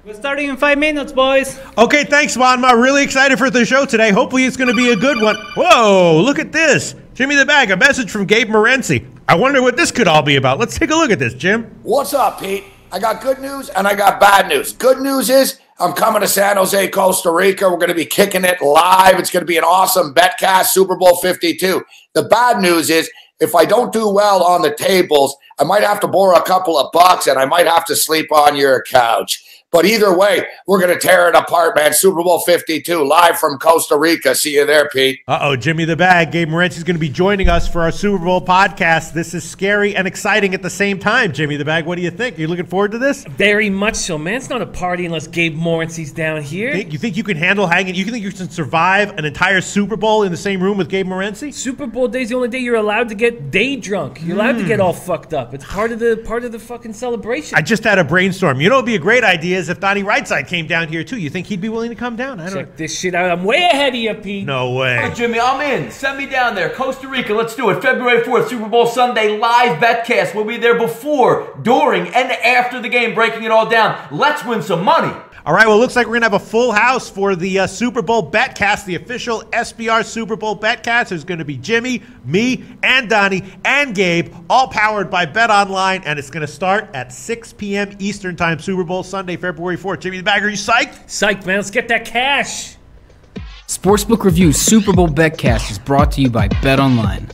We're starting in 5 minutes, boys. Okay, thanks, Juanma. Really excited for the show today. Hopefully it's going to be a good one. Whoa, look at this. Jimmy the Bag, a message from Gabe Morency. I wonder what this could all be about. Let's take a look at this, Jim. What's up, Pete? I got good news and I got bad news. Good news is I'm coming to San Jose, Costa Rica. We're going to be kicking it live. It's going to be an awesome betcast, Super Bowl 52. The bad news is if I don't do well on the tables, I might have to borrow a couple of bucks and I might have to sleep on your couch. But either way, we're going to tear it apart, man. Super Bowl 52, live from Costa Rica. See you there, Pete. Uh-oh, Jimmy the Bag. Gabe Morency is going to be joining us for our Super Bowl podcast. This is scary and exciting at the same time. Jimmy the Bag, what do you think? Are you looking forward to this? Very much so, man. It's not a party unless Gabe Morency's down here. You think you can handle hanging? You think you can survive an entire Super Bowl in the same room with Gabe Morency? Super Bowl day's the only day you're allowed to get day drunk. You're allowed to get all fucked up. It's part of the fucking celebration. I just had a brainstorm. You know what would be a great idea is if Donnie Rightside came down here too. You think he'd be willing to come down? Check this shit out. I'm way ahead of you, Pete. No way. Hey, Jimmy, I'm in. Send me down there. Costa Rica, let's do it. February 4th, Super Bowl Sunday, live betcast. We'll be there before, during, and after the game, breaking it all down. Let's win some money. All right, well, it looks like we're going to have a full house for the Super Bowl Betcast, the official SBR Super Bowl Betcast. There's going to be Jimmy, me, and Donnie, and Gabe, all powered by BetOnline, and it's going to start at 6 p.m. Eastern Time, Super Bowl Sunday, February 4th. Jimmy the Bag, are you psyched? Psyched, man. Let's get that cash. Sportsbook Review's Super Bowl Betcast is brought to you by BetOnline.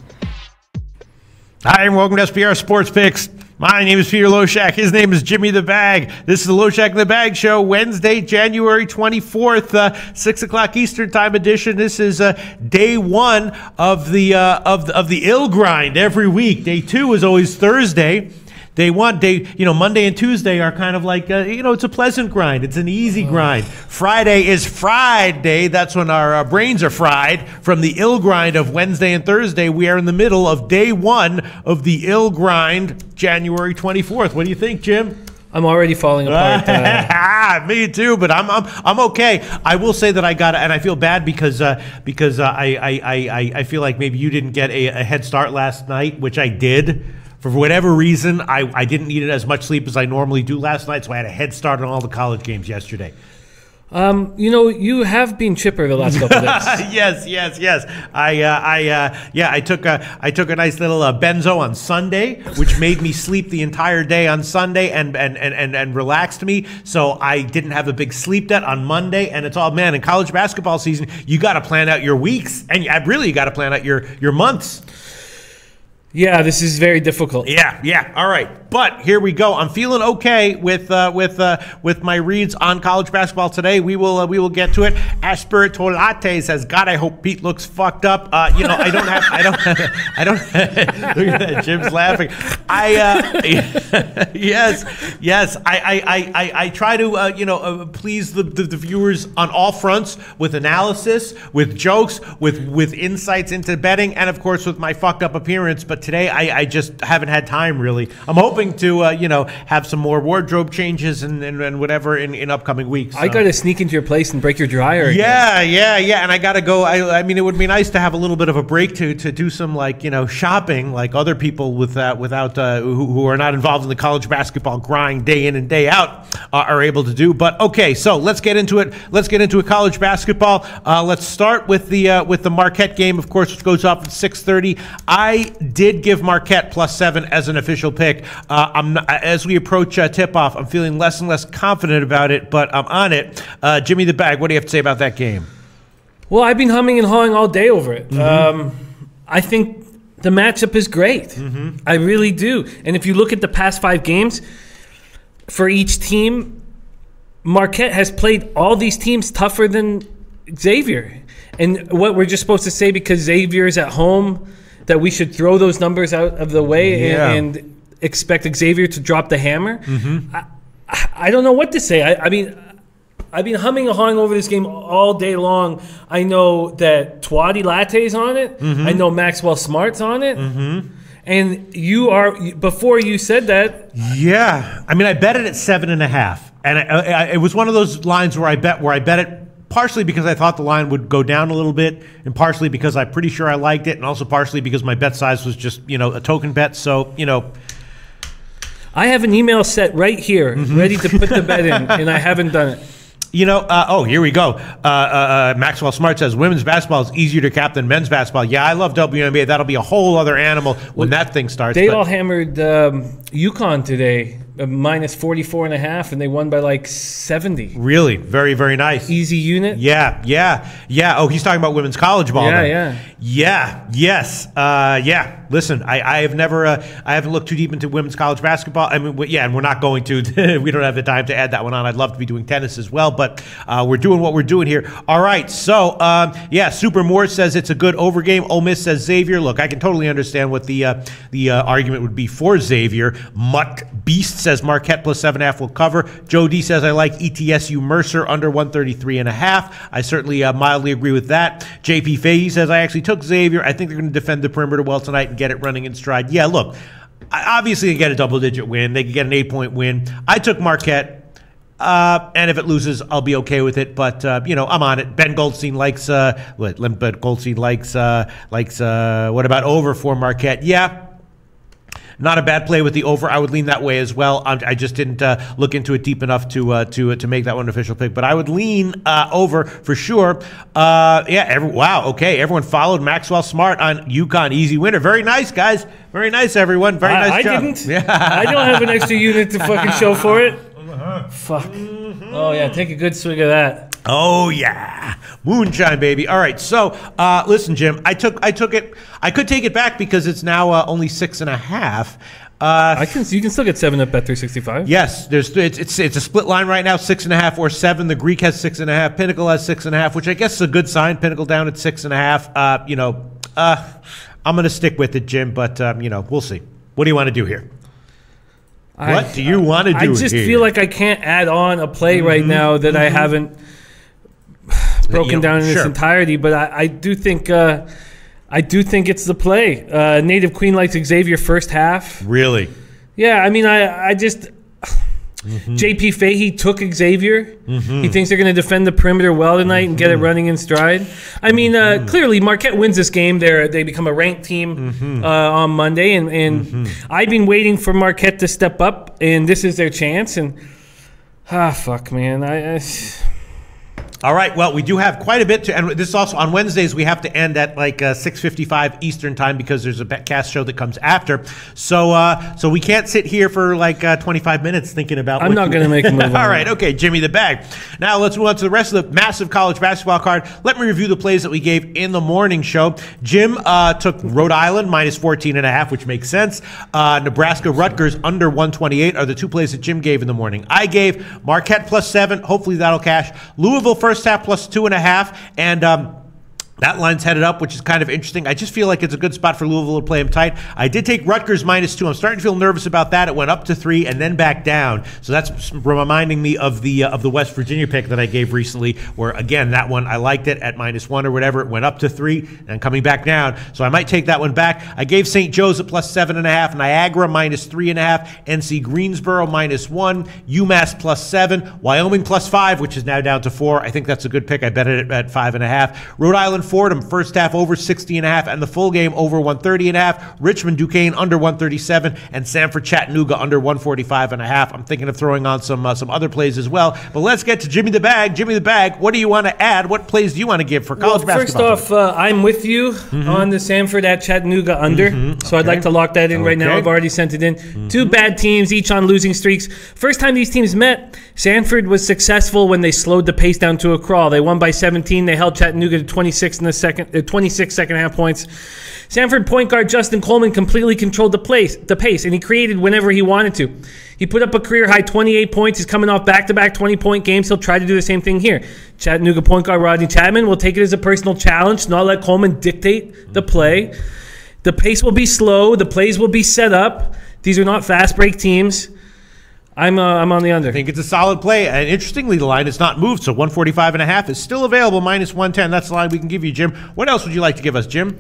Hi, and welcome to SBR Sports Picks. My name is Peter Loshak. His name is Jimmy the Bag. This is the Loshak the Bag Show, Wednesday, January 24th, 6 o'clock Eastern Time edition. This is day one of the ill grind every week. Day two is always Thursday. Day one, Monday and Tuesday are kind of like, it's a pleasant grind. It's an easy grind. Friday is Friday. That's when our brains are fried from the ill grind of Wednesday and Thursday. We are in the middle of day one of the ill grind, January 24th. What do you think, Jim? I'm already falling apart. Me too, but I'm okay. I will say that I got, and I feel bad because I feel like maybe you didn't get a head start last night, which I did. For whatever reason, I didn't need as much sleep as I normally do last night, so I had a head start on all the college games yesterday. You have been chipper the last couple of days. Yes. I took a nice little benzo on Sunday, which made me sleep the entire day on Sunday and relaxed me. So I didn't have a big sleep debt on Monday. And it's all, man, in college basketball season, you got to plan out your weeks, and you got to plan out your months. Yeah, this is very difficult. Yeah. All right, but here we go. I'm feeling okay with my reads on college basketball today. We will get to it. Aspirito Latte says, God, I hope Pete looks fucked up. I don't. Look at that, Jim's laughing. Yes. I try to please the viewers on all fronts with analysis, with jokes, with insights into betting, and of course with my fucked up appearance. But today I just haven't had time, really. I'm hoping to have some more wardrobe changes and whatever in upcoming weeks. So. I got to sneak into your place and break your dryer. Yeah, and I got to go. I mean, it would be nice to have a little bit of a break to do some shopping like other people without who are not involved in the college basketball grind day in and day out are able to do. But okay, so let's get into it. Let's get into college basketball. Let's start with the Marquette game, of course, which goes off at 6:30. I did give Marquette +7 as an official pick. As we approach tip-off, I'm feeling less and less confident about it, but I'm on it. Jimmy the Bag, what do you have to say about that game? Well, I've been humming and hawing all day over it. Mm-hmm. I think the matchup is great. Mm-hmm. I really do. And if you look at the past 5 games, for each team, Marquette has played all these teams tougher than Xavier. And what we're just supposed to say because Xavier's at home, that we should throw those numbers out of the way and expect Xavier to drop the hammer. Mm-hmm. I don't know what to say. I mean, I've been humming and hawing over this game all day long. I know that Twadi Latte's on it. Mm-hmm. I know Maxwell Smart's on it. Mm-hmm. And before you said that. Yeah. I mean, I bet it at 7.5. And it was one of those lines where I bet it partially because I thought the line would go down a little bit, and partially because I'm pretty sure I liked it, and also partially because my bet size was just, a token bet. So, I have an email set right here, ready to put the bet in, and I haven't done it. You know, here we go. Maxwell Smart says women's basketball is easier to cap than men's basketball. Yeah, I love WNBA. That'll be a whole other animal when that thing starts. They all hammered UConn today, minus 44.5, and they won by like 70. Really? Very, very nice. Easy unit? Yeah. Oh, he's talking about women's college ball. Yeah. Listen, I have never, I haven't looked too deep into women's college basketball. I mean, and we're not going to. We don't have the time to add that one on. I'd love to be doing tennis as well, but we're doing what we're doing here. All right, so Super Moore says it's a good over game. Ole Miss says Xavier. Look, I can totally understand what the argument would be for Xavier. Mutt Beast says Marquette plus 7.5 will cover. Joe D says I like ETSU Mercer under 133.5. I certainly mildly agree with that. JP Fahey says I actually took Xavier. I think they're going to defend the perimeter well tonight and get it running in stride. Yeah, look, obviously they get a double-digit win. They could get an 8-point win. I took Marquette, and if it loses, I'll be okay with it. But I'm on it. Ben Goldstein likes what about over for Marquette? Yeah. Not a bad play with the over. I would lean that way as well. I just didn't look into it deep enough to make that one an official pick. But I would lean over for sure. Wow. Okay. Everyone followed Maxwell Smart on UConn. Easy winner. Very nice, guys. Very nice, everyone. Very nice job. I didn't. Yeah. I don't have an extra unit to fucking show for it. Fuck. Oh, yeah. Take a good swig of that. Oh, yeah. Moonshine, baby. All right. So, listen, Jim, I took it. I could take it back because it's now only 6.5. You can still get 7 at Bet365. Yes, it's a split line right now, 6.5 or 7. The Greek has 6.5. Pinnacle has 6.5, which I guess is a good sign. Pinnacle down at 6.5. I'm going to stick with it, Jim, but we'll see. What do you want to do here? What do you want to do here? I just feel like I can't add on a play right now that I haven't broken down in its entirety, but I do think it's the play. Native Queen likes Xavier first half. Really? Yeah, I mean, I just JP Fahey took Xavier. He thinks they're going to defend the perimeter well tonight and get it running in stride. I mean, clearly Marquette wins this game. They become a ranked team on Monday, and I've been waiting for Marquette to step up, and this is their chance. And fuck, man, All right, well, we do have quite a bit to, and this also, on Wednesdays, we have to end at like 6:55 Eastern time because there's a Betcast show that comes after. So we can't sit here for like 25 minutes thinking about I'm not going to make a move. All right, okay, Jimmy the Bag. Now let's move on to the rest of the massive college basketball card. Let me review the plays that we gave in the morning show. Jim took Rhode Island minus 14.5, which makes sense. Nebraska Rutgers under 128 are the two plays that Jim gave in the morning. I gave Marquette plus 7. Hopefully that'll cash. Louisville first half plus 2.5, and that line's headed up, which is kind of interesting. I just feel like it's a good spot for Louisville to play them tight. I did take Rutgers minus 2. I'm starting to feel nervous about that. It went up to 3 and then back down. So that's reminding me of the West Virginia pick that I gave recently, where again that one I liked it at minus 1 or whatever. It went up to 3 and coming back down. So I might take that one back. I gave St. Joe's at plus 7.5, Niagara minus 3.5, NC Greensboro minus 1, UMass plus 7, Wyoming plus 5, which is now down to 4. I think that's a good pick. I bet it at 5.5. Rhode Island Fordham first half over 60.5 and the full game over 130.5. Richmond Duquesne under 137 and Sanford Chattanooga under 145.5. I'm thinking of throwing on some other plays as well. But let's get to Jimmy the Bag. Jimmy the Bag, what do you want to add? What plays do you want to give for college basketball? First off, I'm with you on the Sanford at Chattanooga under. So I'd like to lock that in right now. I've already sent it in. Two bad teams, each on losing streaks. First time these teams met, Sanford was successful when they slowed the pace down to a crawl. They won by 17. They held Chattanooga to 26 in the 26 second half points. Sanford point guard Justin Coleman completely controlled the pace, and he created whenever he wanted to. He put up a career-high 28 points. He's coming off back-to-back 20-point games. He'll try to do the same thing here. Chattanooga point guard Rodney Chapman will take it as a personal challenge, not let Coleman dictate the play. The pace will be slow. The plays will be set up. These are not fast-break teams. I'm on the under. I think it's a solid play. And interestingly, the line has not moved, so 145.5 is still available, minus 110. That's the line we can give you, Jim. What else would you like to give us, Jim?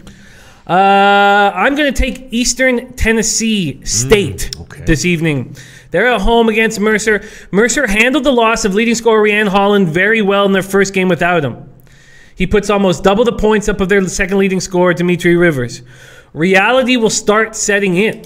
I'm going to take Eastern Tennessee State this evening. They're at home against Mercer. Mercer handled the loss of leading scorer Rhiannon Holland very well in their first game without him. He puts almost double the points up of their second leading scorer, Dimitri Rivers. Reality will start setting in.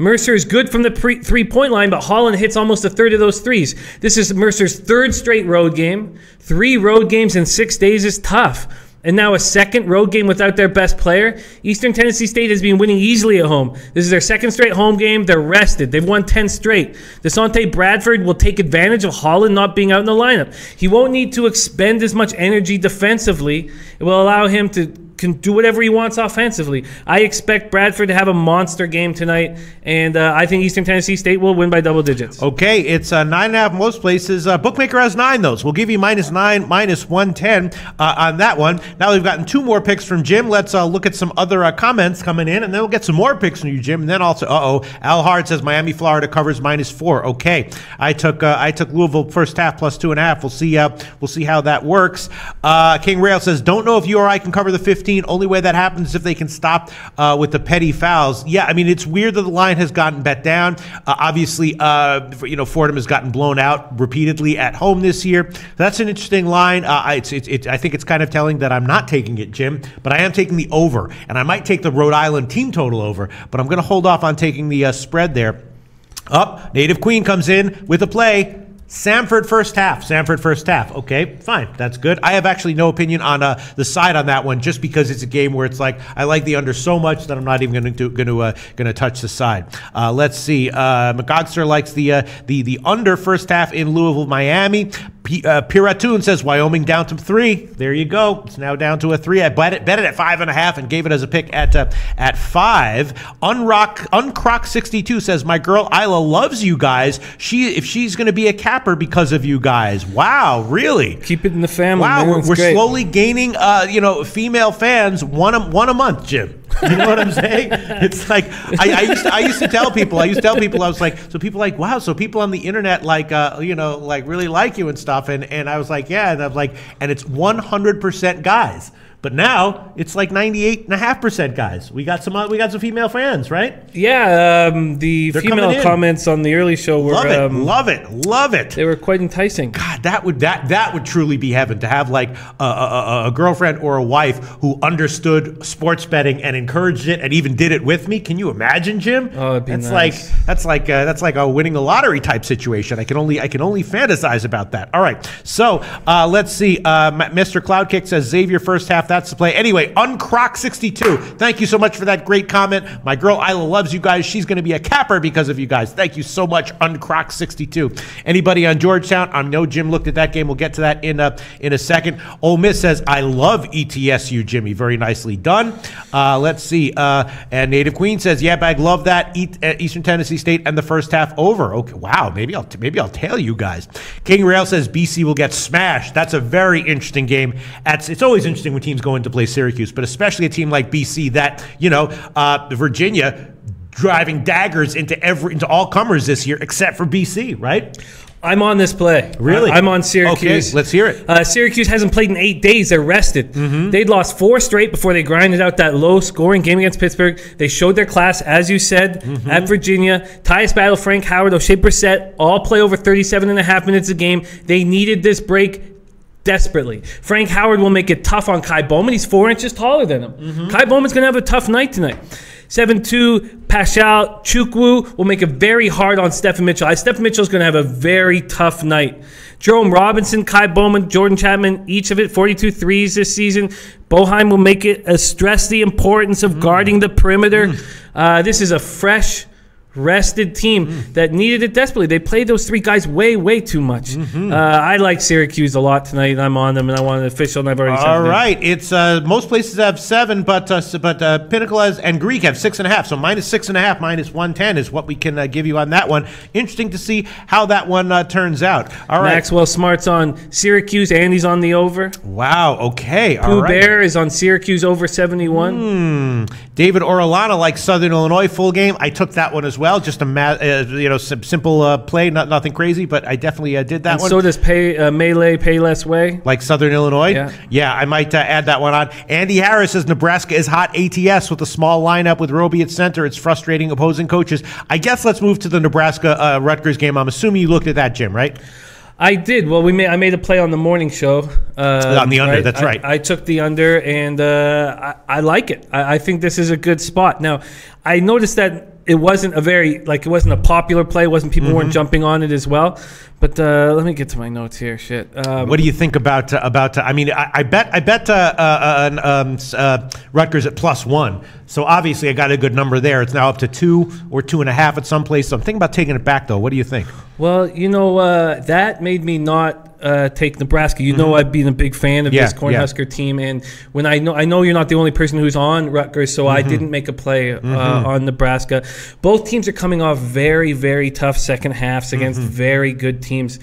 Mercer is good from the three-point line, but Holland hits almost a third of those threes. This is Mercer's third straight road game. 3 road games in 6 days is tough. And now a second road game without their best player. Eastern Tennessee State has been winning easily at home. This is their second straight home game. They're rested. They've won 10 straight. Desante Bradford will take advantage of Holland not being out in the lineup. He won't need to expend as much energy defensively. It will allow him to can do whatever he wants offensively. I expect Bradford to have a monster game tonight, and I think Eastern Tennessee State will win by double digits. Okay, it's 9.5 most places. Bookmaker has 9 those. We'll give you -9, -110 on that one. Now we've gotten 2 more picks from Jim. Let's look at some other comments coming in, and then we'll get some more picks from you, Jim. And then also, Al Hard says Miami, Florida covers -4. Okay, I took Louisville first half plus 2.5. We'll see how that works. King Rail says don't know if you or I can cover the 15. Only way that happens is if they can stop with the petty fouls. Yeah, I mean, it's weird that the line has gotten bet down. Obviously, Fordham has gotten blown out repeatedly at home this year. That's an interesting line. I think it's kind of telling that I'm not taking it, Jim, but I am taking the over, and I might take the Rhode Island team total over, but I'm going to hold off on taking the spread there. Native Queen comes in with a play. Samford first half. Okay, fine. That's good. I have actually no opinion on the side on that one, just because it's a game where it's like I like the under so much that I'm not even going to touch the side. Let's see. McGogster likes the under first half in Louisville, Miami. Piratoon says Wyoming down to 3. There you go. It's now down to a 3. I bet it at 5.5 and gave it as a pick at 5. Uncroc62 says my girl Isla loves you guys. If she's going to be a capper because of you guys. Wow, really? Keep it in the family. Wow, man. we're slowly gaining female fans one a month, Jim. You know what I'm saying? It's like I used to tell people. I was like, so people like, wow, so people on the internet like really like you and stuff. And I was like, yeah, and I'm like, and it's 100% guys. But now it's like 98.5% guys. We got some female fans, right? Yeah, the female comments on the early show were love it. They were quite enticing. God, that would truly be heaven, to have like a girlfriend or a wife who understood sports betting and encouraged it and even did it with me. Can you imagine, Jim? Oh, it'd be nice. That's like a winning the lottery type situation. I can only fantasize about that. All right, so let's see. Mr. Cloudkick says Xavier first half. That's the play. Anyway, Uncroc62, thank you so much for that great comment. My girl Isla loves you guys. She's going to be a capper because of you guys. Thank you so much, Uncroc62. Anybody on Georgetown? I know Jim looked at that game. We'll get to that in a second. Ole Miss says, I love ETSU, Jimmy. Very nicely done. Let's see. And Native Queen says, yeah, Bag, love that. Eastern Tennessee State and the first half over. Okay, wow. Maybe I'll tell you guys. King Rail says BC will get smashed. That's a very interesting game. It's always interesting when teams go in to play Syracuse, but especially a team like BC that, Virginia driving daggers into all comers this year except for BC, right? I'm on this play. Really? I'm on Syracuse. Okay, let's hear it. Syracuse hasn't played in 8 days. They're rested. Mm-hmm. They'd lost 4 straight before they grinded out that low-scoring game against Pittsburgh. They showed their class, as you said, at Virginia. Tyus Battle, Frank Howard, O'Shea Brissett all play over 37.5 minutes a game. They needed this break desperately. Frank Howard will make it tough on Kai Bowman. He's 4 inches taller than him. Kai Bowman's going to have a tough night tonight. 7-2, Paschal Chukwu will make it very hard on Stephen Mitchell. Stephen Mitchell's going to have a very tough night. Jerome Robinson, Kai Bowman, Jordan Chapman, each of it 42 threes this season. Boheim will make it stress the importance of guarding the perimeter. This is a fresh, rested team that needed it desperately. They played those 3 guys way too much. I like Syracuse a lot tonight. I'm on them, and I want an official, and I've already said all right. It's most places have 7, but Pinnacle and Greek have 6.5. So -6.5, -110 is what we can give you on that one. Interesting to see how that one turns out. All right. Maxwell Smart's on Syracuse. Andy's on the over. Wow. Okay. All Pooh right. Bear is on Syracuse over 71. David Orellana likes Southern Illinois full game. I took that one as well. Just a simple play, nothing crazy, but I definitely did that and one. So does Melee Payless Way. Like Southern Illinois? Yeah, I might add that one on. Andy Harris says Nebraska is hot ATS with a small lineup with Roby at center. It's frustrating opposing coaches. I guess let's move to the Nebraska-Rutgers game. I'm assuming you looked at that, Jim, right? I did. Well, I made a play on the morning show. On the under, that's right. I took the under, and I like it. I think this is a good spot. Now, I noticed that it wasn't a popular play. People weren't jumping on it as well. But let me get to my notes here. Shit. What do you think about? I mean, I bet Rutgers at +1. So obviously, I got a good number there. It's now up to 2 or 2.5 at some place. So I'm thinking about taking it back, though. What do you think? Well, that made me not take Nebraska. I've been a big fan of this Cornhusker team, and when I know you're not the only person who's on Rutgers, so I didn't make a play on Nebraska. Both teams are coming off very, very tough second halves against very good teams.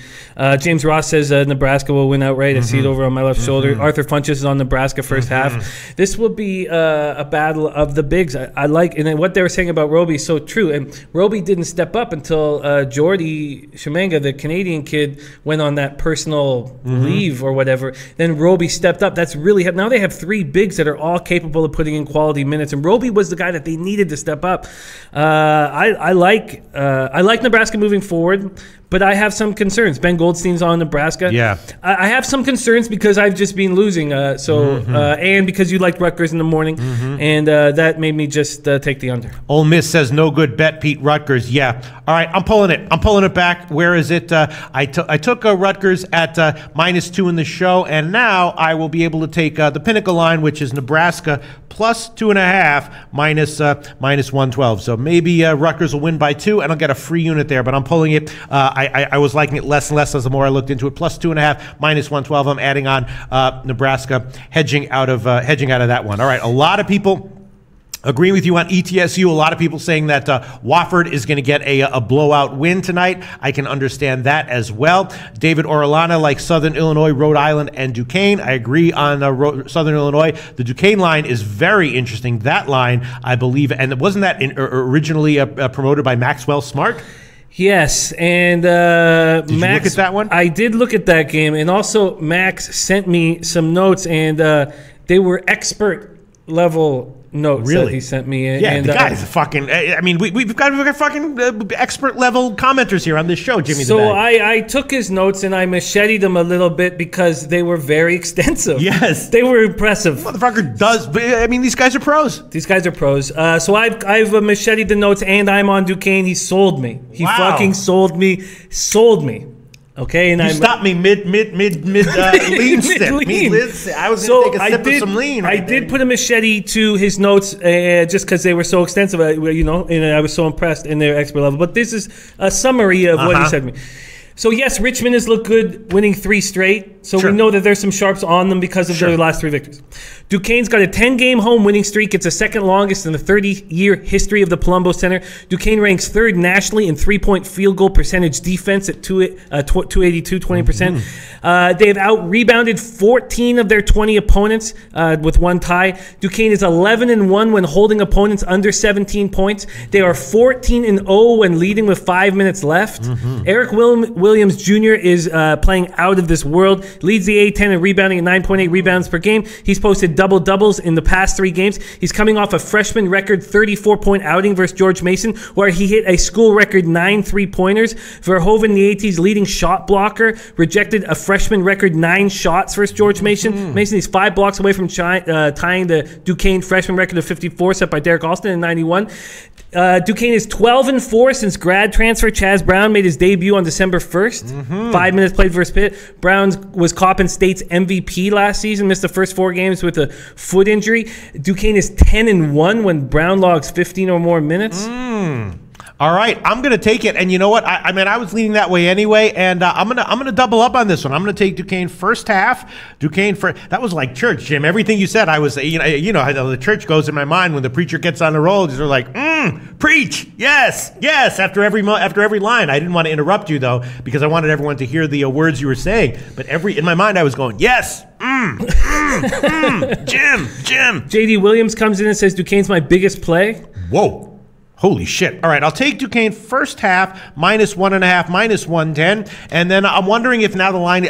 James Ross says Nebraska will win outright. I see it over on my left shoulder. Arthur Funches is on Nebraska first half. This will be a battle of the bigs. I like, and then what they were saying about Roby is so true. And Roby didn't step up until Jordy Shemanga, the Canadian kid, went on that personal leave or whatever. Then Roby stepped up. That's really now they have 3 bigs that are all capable of putting in quality minutes. And Roby was the guy that they needed to step up. I like Nebraska moving forward. But I have some concerns. Ben Goldstein's on Nebraska. Yeah. I have some concerns because I've just been losing. And because you liked Rutgers in the morning. And that made me just take the under. Ole Miss says no good bet, Pete. Rutgers. Yeah. All right. I'm pulling it. I'm pulling it back. Where is it? I took Rutgers at -2 in the show. And now I will be able to take the Pinnacle line, which is Nebraska +2.5 -112. So maybe Rutgers will win by 2 and I'll get a free unit there. But I'm pulling it. I was liking it less and less as the more I looked into it. +2.5 -112. I'm adding on Nebraska, hedging out of that one. All right, a lot of people agreeing with you on ETSU. A lot of people saying that Wofford is going to get a blowout win tonight. I can understand that as well. David Orellana like Southern Illinois, Rhode Island, and Duquesne. I agree on Southern Illinois. The Duquesne line is very interesting. That line, I believe, and wasn't that originally promoted by Maxwell Smart? Yes, and Did you Max, look at that one? I did look at that game, and also Max sent me some notes, and they were expert level notes that he sent me. Yeah, and, the guy's a fucking. I mean, we've got fucking expert level commenters here on this show, Jimmy. So the Bag. I took his notes and I macheted them a little bit because they were very extensive. Yes, they were impressive. Motherfucker does. I mean, these guys are pros. These guys are pros. So I've macheted the notes, and I'm on Duquesne. He sold me. He fucking sold me. Sold me. Okay, and you stopped me mid lean step. I was going to take a sip of some lean. I did put a machete to his notes just because they were so extensive, and I was so impressed in their expert level. But this is a summary of what he said to me. So, yes, Richmond has looked good, winning 3 straight. So we know that there's some sharps on them because of their last 3 victories. Duquesne's got a 10-game home winning streak. It's the second longest in the 30-year history of the Palumbo Center. Duquesne ranks 3rd nationally in 3-point field goal percentage defense at 282, 20%. They have out-rebounded 14 of their 20 opponents with 1 tie. Duquesne is 11-1 when holding opponents under 17 points. They are 14-0 when leading with 5 minutes left. Eric Williams Jr. is playing out of this world. Leads the A-10 in rebounding at 9.8 rebounds per game. He's posted double-doubles in the past 3 games. He's coming off a freshman record 34-point outing versus George Mason, where he hit a school record 9 3-pointers. Verhoeven, the AT's leading shot blocker, rejected a freshman record 9 shots versus George Mason. Mason is 5 blocks away from tying the Duquesne freshman record of 54 set by Derek Alston in 91. Duquesne is 12-4 since grad transfer Chaz Brown made his debut on December 1st. 5 minutes played versus Pitt. Brown was Coppin State's MVP last season, missed the first 4 games with a foot injury. Duquesne is 10-1 when Brown logs 15 or more minutes. All right, I'm going to take it, and you know what? I mean, I was leaning that way anyway, and I'm gonna double up on this one. I'm going to take Duquesne first half. That was like church, Jim. Everything you said, I was, you know how the church goes in my mind when the preacher gets on the roll. They're like, preach, yes. After every line, I didn't want to interrupt you though because I wanted everyone to hear the words you were saying. But in my mind, I was going, yes. Jim. JD Williams comes in and says Duquesne's my biggest play. Whoa. Holy shit. All right, I'll take Duquesne first half, -1.5, -110. And then I'm wondering if now the line's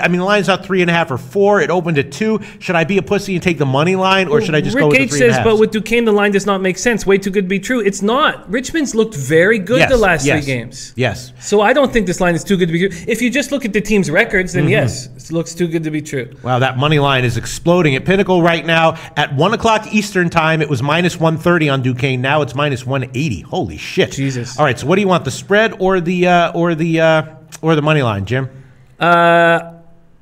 out 3.5 or 4. It opened at 2. Should I be a pussy and take the money line, or should I just go with the 3.5? Rick Gage says, but with Duquesne, the line does not make sense. Way too good to be true. It's not. Richmond's looked very good the last 3 games. Yes. So I don't think this line is too good to be true. If you just look at the team's records, then yes, it looks too good to be true. Wow, that money line is exploding. At Pinnacle right now, at 1 o'clock Eastern time, it was -130 on Duquesne. Now it's -180. Holy shit. Jesus. All right, so what do you want, the spread or the money line, Jim?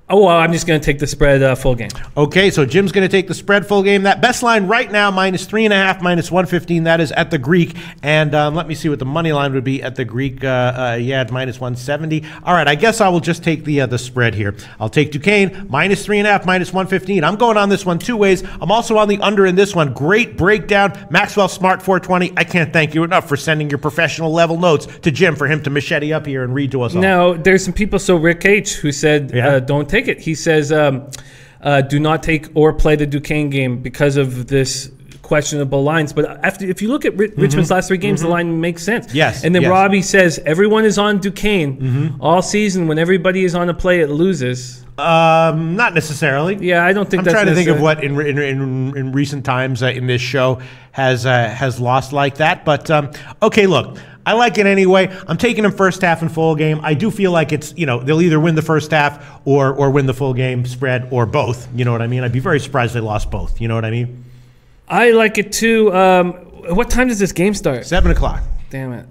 I'm just going to take the spread full game. Okay, so Jim's going to take the spread full game. That best line right now, -3.5, -115. That is at the Greek. And let me see what the money line would be at the Greek. It's -170. All right, I guess I will just take the spread here. I'll take Duquesne, -3.5, -115. I'm going on this one two ways. I'm also on the under in this one. Great breakdown. Maxwell Smart 420. I can't thank you enough for sending your professional level notes to Jim for him to machete up here and read to us all. Now, there's some people, so Rick H., who said, don't take it. He says, do not take or play the Duquesne game because of this questionable lines. But if you look at Richmond's last 3 games, the line makes sense. Yes. And then yes. Robbie says, everyone is on Duquesne all season. When everybody is on a play, it loses. Not necessarily. Yeah, I don't think I'm that's trying to think of necessary. what in recent times in this show has lost like that. But okay, look. I like it anyway. I'm taking them first half and full game. I do feel like it's, they'll either win the first half or win the full game spread or both. You know what I mean? I'd be very surprised if they lost both. You know what I mean? I like it too. What time does this game start? 7 o'clock. Damn it.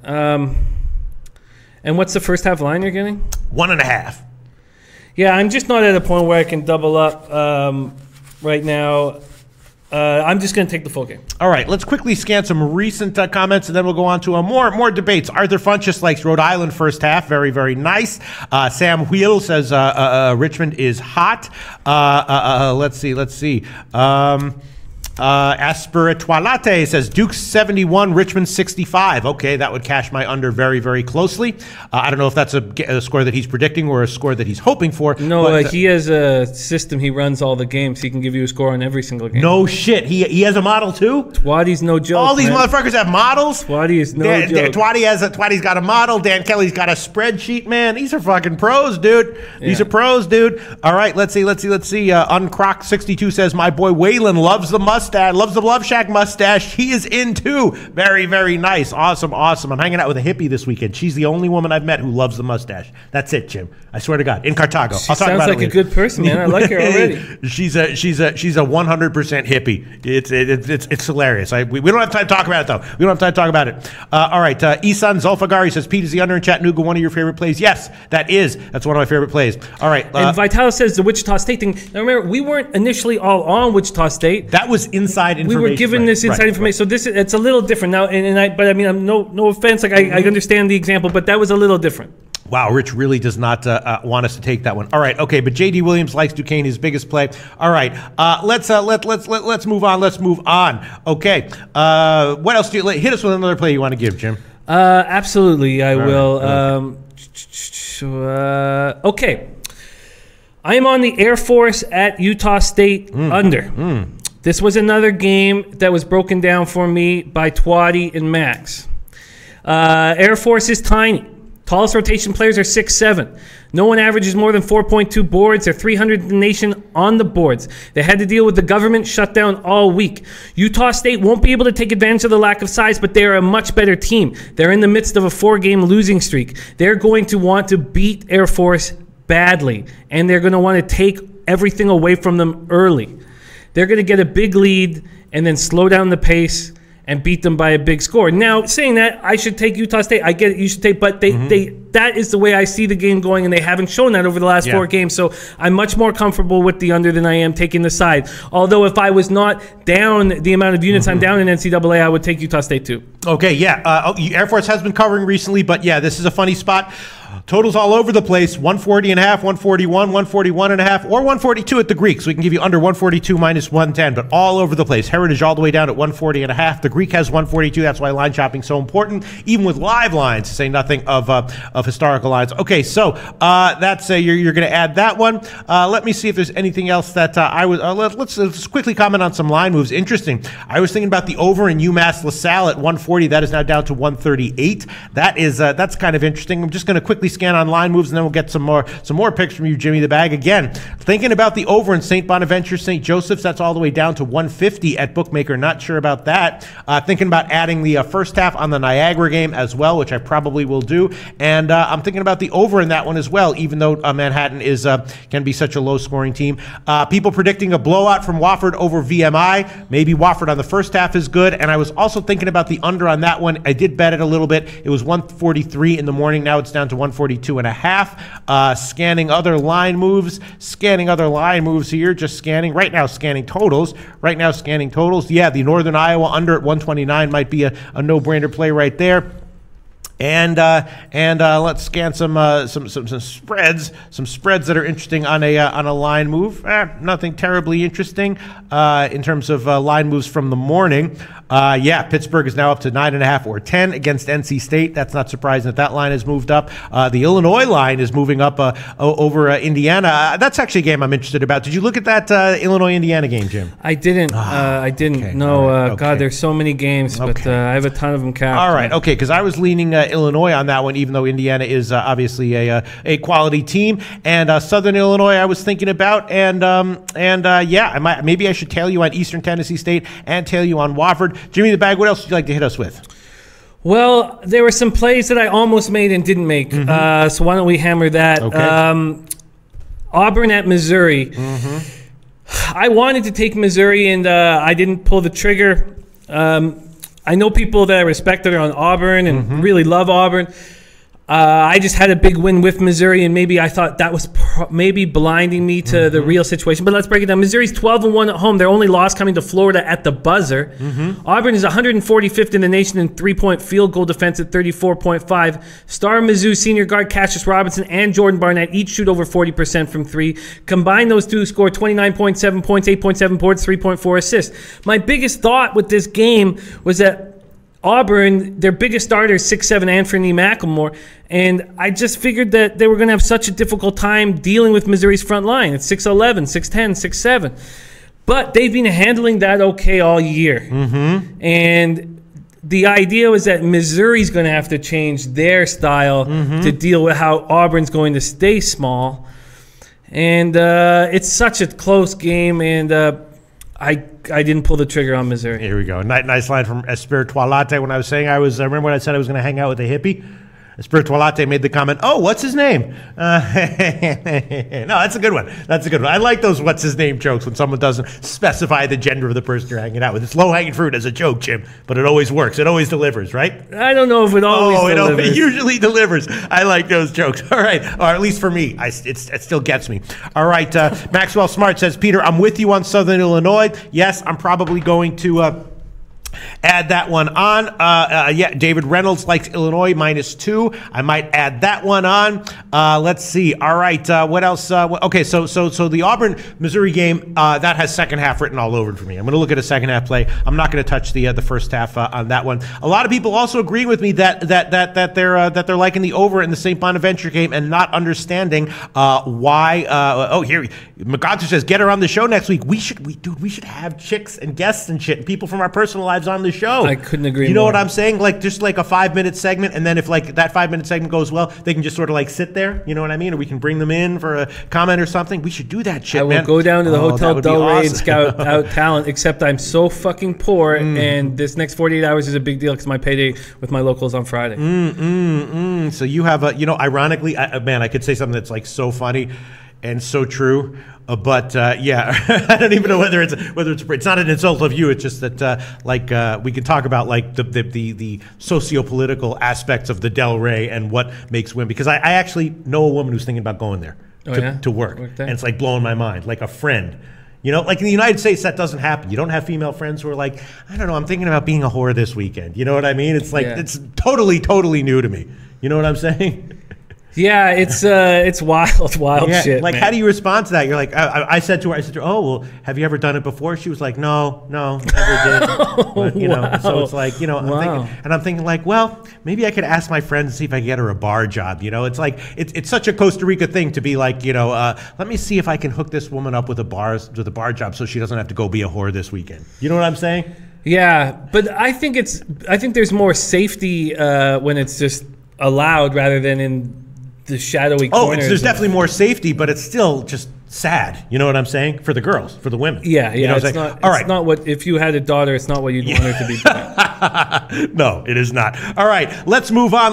And what's the first half line you're getting? 1.5. Yeah, I'm just not at a point where I can double up right now. I'm just going to take the full game. All right, let's quickly scan some recent comments, and then we'll go on to more debates. Arthur Funchess likes Rhode Island first half. Very, very nice. Sam Wheel says Richmond is hot. Let's see. Aspiritualate says Duke's 71, Richmond 65. Okay, that would cash my under very, very closely. I don't know if that's a score that he's predicting or a score that he's hoping for. No, but, he has a system. He runs all the games. He can give you a score on every single game. No shit. He has a model too? Twatty's no joke. All these motherfuckers have models? Twatty is no joke. Twatty's got a model. Dan Kelly's got a spreadsheet, man. These are fucking pros, dude. These are pros, dude. All right, let's see. Uncroc62 says, my boy Waylon loves the mustache, loves the Love Shack mustache. He is in too. Very, very nice. Awesome. I'm hanging out with a hippie this weekend. She's the only woman I've met who loves the mustache. That's it, Jim. I swear to God. In Cartago. She sounds like a good person, man. I like her already. She's a 100% hippie. It's hilarious. We don't have time to talk about it though. We don't have time to talk about it. All right. Isan Zulfagari says, Pete, is the under in Chattanooga one of your favorite plays? Yes, that's one of my favorite plays. All right. And Vitalis says the Wichita State thing. Now remember, we weren't initially all on Wichita State. That was inside information. We were given this inside information, so it's a little different now. I'm no offense. Like I understand the example, but that was a little different. Wow, Rich really does not want us to take that one. All right, okay, but J.D. Williams likes Duquesne, his biggest play. All right, let's move on. Let's move on. Okay, what else do you hit us with another play you want to give, Jim? Absolutely, I will. Okay, I am on the Air Force at Utah State under. This was another game that was broken down for me by Twatty and Max. Air Force is tiny. Tallest rotation players are 6'7". No one averages more than 4.2 boards. They're 300th in the nation on the boards. They had to deal with the government shutdown all week. Utah State won't be able to take advantage of the lack of size, but they are a much better team. They're in the midst of a 4-game losing streak. They're going to want to beat Air Force badly, and they're going to want to take everything away from them early. They're going to get a big lead and then slow down the pace and beat them by a big score. Now, saying that, I should take Utah State. I get it, you should take, but that is the way I see the game going, and they haven't shown that over the last 4 games. So I'm much more comfortable with the under than I am taking the side. Although if I was not down the amount of units I'm down in NCAA, I would take Utah State too. Okay, yeah. Air Force has been covering recently, but yeah, this is a funny spot. Totals all over the place, 140.5, 141, 141.5, or 142 at the Greek. So we can give you under 142 minus 110, but all over the place. Heritage all the way down at 140.5. The Greek has 142. That's why line shopping is so important, even with live lines, to say nothing of historical lines. Okay, so that's you're going to add that one. Let me see if there's anything else that I was. Let's quickly comment on some line moves. Interesting. I was thinking about the over in UMass LaSalle at 140. That is now down to 138. That's kind of interesting. I'm just going to quickly quickly scan on line moves, and then we'll get some more picks from you, Jimmy the Bag. Again, thinking about the over in St. Bonaventure, St. Joseph's, that's all the way down to 150 at Bookmaker. Not sure about that. Thinking about adding the first half on the Niagara game as well, which I probably will do. And I'm thinking about the over in that one as well, even though Manhattan is can be such a low-scoring team. People predicting a blowout from Wofford over VMI. Maybe Wofford on the first half is good. And I was also thinking about the under on that one. I did bet it a little bit. It was 143 in the morning. Now it's down to 142 and a half. Scanning other line moves. Scanning other line moves here. Just scanning. Right now, scanning totals. Yeah, the Northern Iowa under at 129 might be a no-brainer play right there. And let's scan some spreads that are interesting on a line move. Nothing terribly interesting in terms of line moves from the morning. Pittsburgh is now up to 9.5 or 10 against NC State. That's not surprising that line has moved up. The Illinois line is moving up over Indiana. That's actually a game I'm interested about. Did you look at that Illinois-Indiana game, Jim? I didn't. I didn't. Okay. No. Right. Okay. God, there's so many games, but I have a ton of them capped. All right. Okay. Because I was leaning Illinois on that one, even though Indiana is obviously a quality team. And Southern Illinois, I was thinking about. Maybe I should tail you on Eastern Tennessee State and tail you on Wofford. Jimmy the Bag, what else would you like to hit us with? Well, there were some plays that I almost made and didn't make. So why don't we hammer that? Okay. Auburn at Missouri. I wanted to take Missouri, and I didn't pull the trigger. I know people that I respect that are on Auburn and really love Auburn. I just had a big win with Missouri, and maybe I thought that was maybe blinding me to the real situation. But let's break it down. Missouri's 12-1 at home. Their only loss coming to Florida at the buzzer. Auburn is 145th in the nation in three-point field goal defense at 34.5. Star Mizzou senior guard Cassius Robinson and Jordan Barnett each shoot over 40% from three. Combined, those two score 29.7 points, 8.7 boards, 3.4 assists. My biggest thought with this game was that Auburn, their biggest starter is 6'7" Anthony McLemore, and I just figured that they were going to have such a difficult time dealing with Missouri's front line. It's 6'11", 6'10", 6'7". But they've been handling that okay all year. And the idea was that Missouri's going to have to change their style to deal with how Auburn's going to stay small. And it's such a close game, and I didn't pull the trigger on Missouri. Here we go. Nice line from Espiritualate when I was saying I remember when I said I was going to hang out with a hippie? Espiritualate made the comment, "Oh, what's his name?" No, that's a good one. I like those "what's his name" jokes when someone doesn't specify the gender of the person you're hanging out with. It's low-hanging fruit as a joke, Jim, but it always works. It always delivers, right? I don't know if it always delivers. It usually delivers. I like those jokes. All right. Or at least for me. It still gets me. All right. Maxwell Smart says, Peter, I'm with you on Southern Illinois. Yes, I'm probably going to add that one on. David Reynolds likes Illinois -2. I might add that one on. Let's see. All right. What else? Okay, so the Auburn-Missouri game, that has second half written all over it for me. I'm going to look at a second half play. I'm not going to touch the first half on that one. A lot of people also agree with me that they're liking the over in the St. Bonaventure game and not understanding why. Here, MacArthur says, get her on the show next week. We should have chicks and guests and shit and people from our personal lives on the show. I couldn't agree more. You know what I'm saying? Just like a 5-minute segment, and then if that 5-minute segment goes well, they can just sort of sit there. You know what I mean? Or we can bring them in for a comment or something. We should do that shit, man. I will go down to the Hotel Delray and scout out talent, except I'm so fucking poor, and this next 48 hours is a big deal because my payday with my locals on Friday. So you have ironically, I could say something that's so funny and so true. I don't even know whether it's not an insult of you. It's just that we can talk about the socio-political aspects of the Del Rey and what makes women. Because I actually know a woman who's thinking about going there to work, and it's blowing my mind, like a friend. In the United States, that doesn't happen. You don't have female friends who are I don't know, I'm thinking about being a whore this weekend. You know what I mean? It's it's totally new to me. You know what I'm saying? Yeah, it's wild shit. Man. How do you respond to that? You're I said to her, oh, well, have you ever done it before? She was like, no, never did. But, so it's wow. I'm thinking well, maybe I could ask my friends and see if I can get her a bar job. It's it's such a Costa Rica thing to be let me see if I can hook this woman up with a bar job so she doesn't have to go be a whore this weekend. You know what I'm saying? Yeah, but I think there's more safety when it's just allowed rather than in the shadowy corner. There's definitely more safety, but it's still just sad. You know what I'm saying? For the girls, for the women. Yeah, You know it's what I'm saying? not. All It's right. not what if you had a daughter. It's not what you'd want her to be doing. No, it is not. All right, let's move on.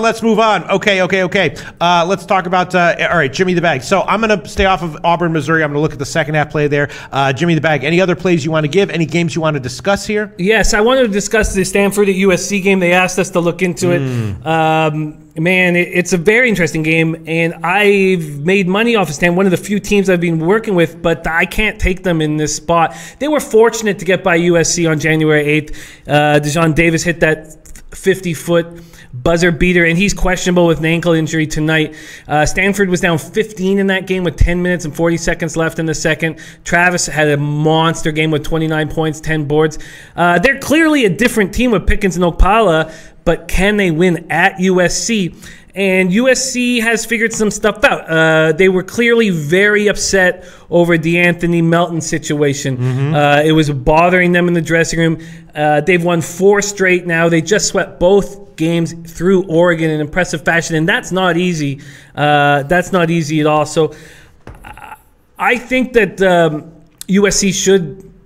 Okay. Let's talk about, all right, Jimmy the Bag. So I'm going to stay off of Auburn, Missouri. I'm going to look at the second half play there. Jimmy the Bag, any other plays you want to give? Any games you want to discuss here? Yes, I wanted to discuss the Stanford at USC game. They asked us to look into it. Man, it's a very interesting game, and I've made money off of Stanford, one of the few teams I've been working with, but I can't take them in this spot. They were fortunate to get by USC on January 8th. Dejon Davis hit that 50-foot buzzer beater, and he's questionable with an ankle injury tonight. Stanford was down 15 in that game with 10 minutes and 40 seconds left in the second. Travis had a monster game with 29 points, 10 boards. They're clearly a different team with Pickens and Okpala, but can they win at USC? And USC has figured some stuff out. They were clearly very upset over the Anthony Melton situation. It was bothering them in the dressing room. They've won 4 straight now. They just swept both games through Oregon in impressive fashion, and that's not easy. That's not easy at all. So I think that USC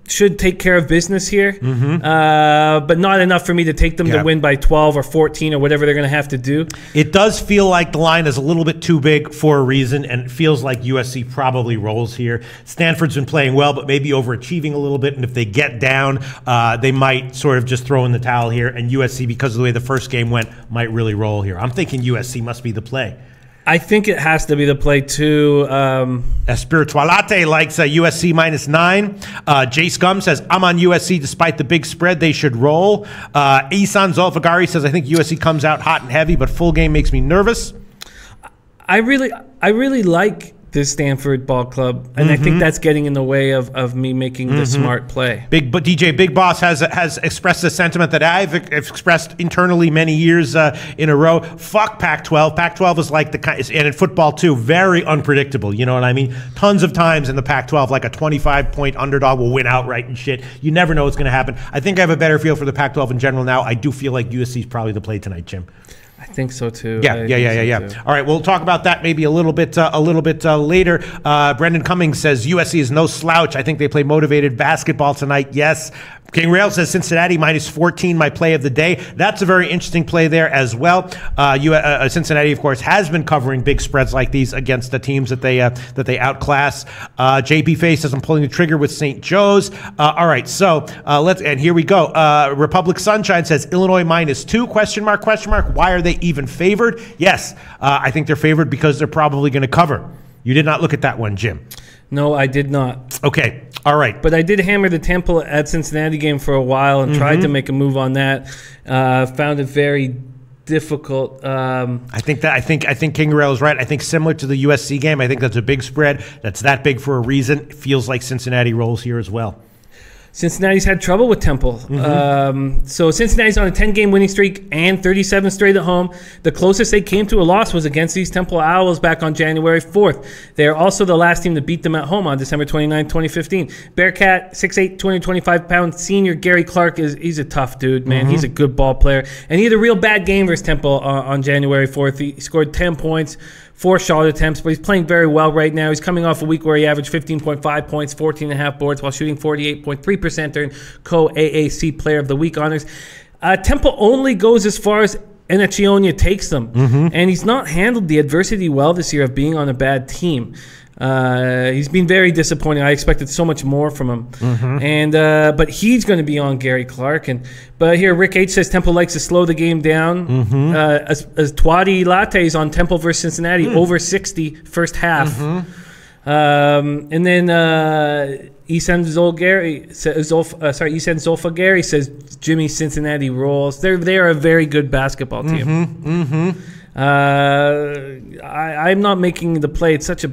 should take care of business here, but not enough for me to take them to win by 12 or 14 or whatever they're going to have to do. It does feel like the line is a little bit too big for a reason, and it feels like USC probably rolls here. Stanford's been playing well, but maybe overachieving a little bit, and if they get down, they might sort of just throw in the towel here, and USC, because of the way the first game went, might really roll here. I'm thinking USC must be the play. I think it has to be the play, too. Espiritualate likes USC -9. Jay Scum says, I'm on USC despite the big spread. They should roll. Isan Zolfagari says, I think USC comes out hot and heavy, but full game makes me nervous. I really like this Stanford ball club, and I think that's getting in the way of me making the smart play. DJ Big Boss has expressed a sentiment that I've expressed internally many years in a row. Fuck Pac-12. Pac-12 is like and in football too, very unpredictable. You know what I mean? Tons of times in the Pac-12, like a 25-point underdog will win outright and shit. You never know what's going to happen. I think I have a better feel for the Pac-12 in general now. I do feel like USC is probably the play tonight, Jim. I think so too. Yeah. All right, we'll talk about that maybe a little bit later. Brendan Cummings says USC is no slouch. I think they play motivated basketball tonight. Yes. King Rail says Cincinnati -14, my play of the day. That's a very interesting play there as well. Cincinnati, of course, has been covering big spreads like these against the teams that they outclass. JP Face says I'm pulling the trigger with St. Joe's. All right, so and here we go. Republic Sunshine says Illinois -2 ? Why are they even favored? Yes, I think they're favored because they're probably going to cover. You did not look at that one, Jim. No, I did not. Okay. All right. But I did hammer the Temple at Cincinnati game for a while and tried to make a move on that. Found it very difficult. I think King Rail is right. I think similar to the USC game, I think that's a big spread. That's that big for a reason. It feels like Cincinnati rolls here as well. Cincinnati's had trouble with Temple. So Cincinnati's on a 10-game winning streak and 37 straight at home. The closest they came to a loss was against these Temple Owls back on January 4th. They are also the last team to beat them at home on December 29, 2015. Bearcat, 6'8", 225-pound senior Gary Clark, he's a tough dude, man. He's a good ball player. And he had a real bad game versus Temple on January 4th. He scored 10 points. 4 shot attempts, but he's playing very well right now. He's coming off a week where he averaged 15.5 points, 14.5 boards, while shooting 48.3% during co-AAC Player of the Week honors. Temple only goes as far as Enachionia takes them, and he's not handled the adversity well this year of being on a bad team. He's been very disappointing. I expected so much more from him, and but he's going to be on Gary Clark. But here Rick H says Temple likes to slow the game down. As Twadi Latte's on Temple versus Cincinnati over 60 first half, and then Isen Zolfagari says Jimmy Cincinnati rolls. They are a very good basketball team. I'm not making the play. It's such a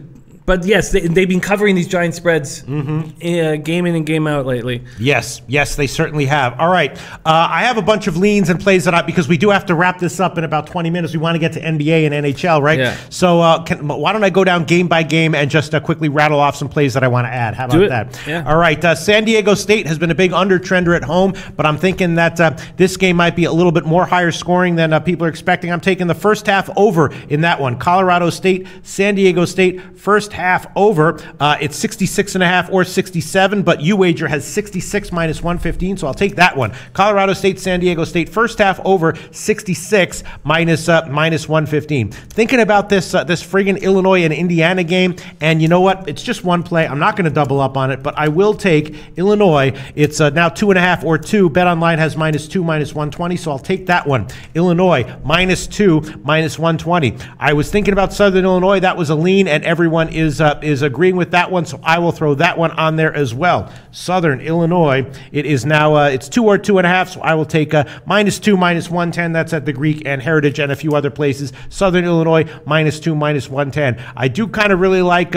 But yes, they've been covering these giant spreads game in and game out lately. Yes, they certainly have. All right, I have a bunch of leans and plays that because we do have to wrap this up in about 20 minutes. We want to get to NBA and NHL, right? Yeah. So why don't I go down game by game and just quickly rattle off some plays that I want to add? How about that? Yeah. All right, San Diego State has been a big under-trender at home, but I'm thinking that this game might be a little bit more higher scoring than people are expecting. I'm taking the first half over in that one. Colorado State, San Diego State, first half over. It's 66.5 or 67, but UWager has 66 minus 115, so I'll take that one. Colorado State, San Diego State, first half over, 66 minus 115. Thinking about this friggin' Illinois and Indiana game, and you know what? It's just one play. I'm not going to double up on it, but I will take Illinois. It's now 2.5 or 2. BetOnline has -2, minus 120, so I'll take that one. Illinois, -2, minus 120. I was thinking about Southern Illinois. That was a lean, and everyone is agreeing with that one, so I will throw that one on there as well. Southern Illinois, it is now it's 2 or 2.5, so I will take -2, minus 110. That's at the Greek and Heritage and a few other places. Southern Illinois, -2, minus 110. I do kind of really like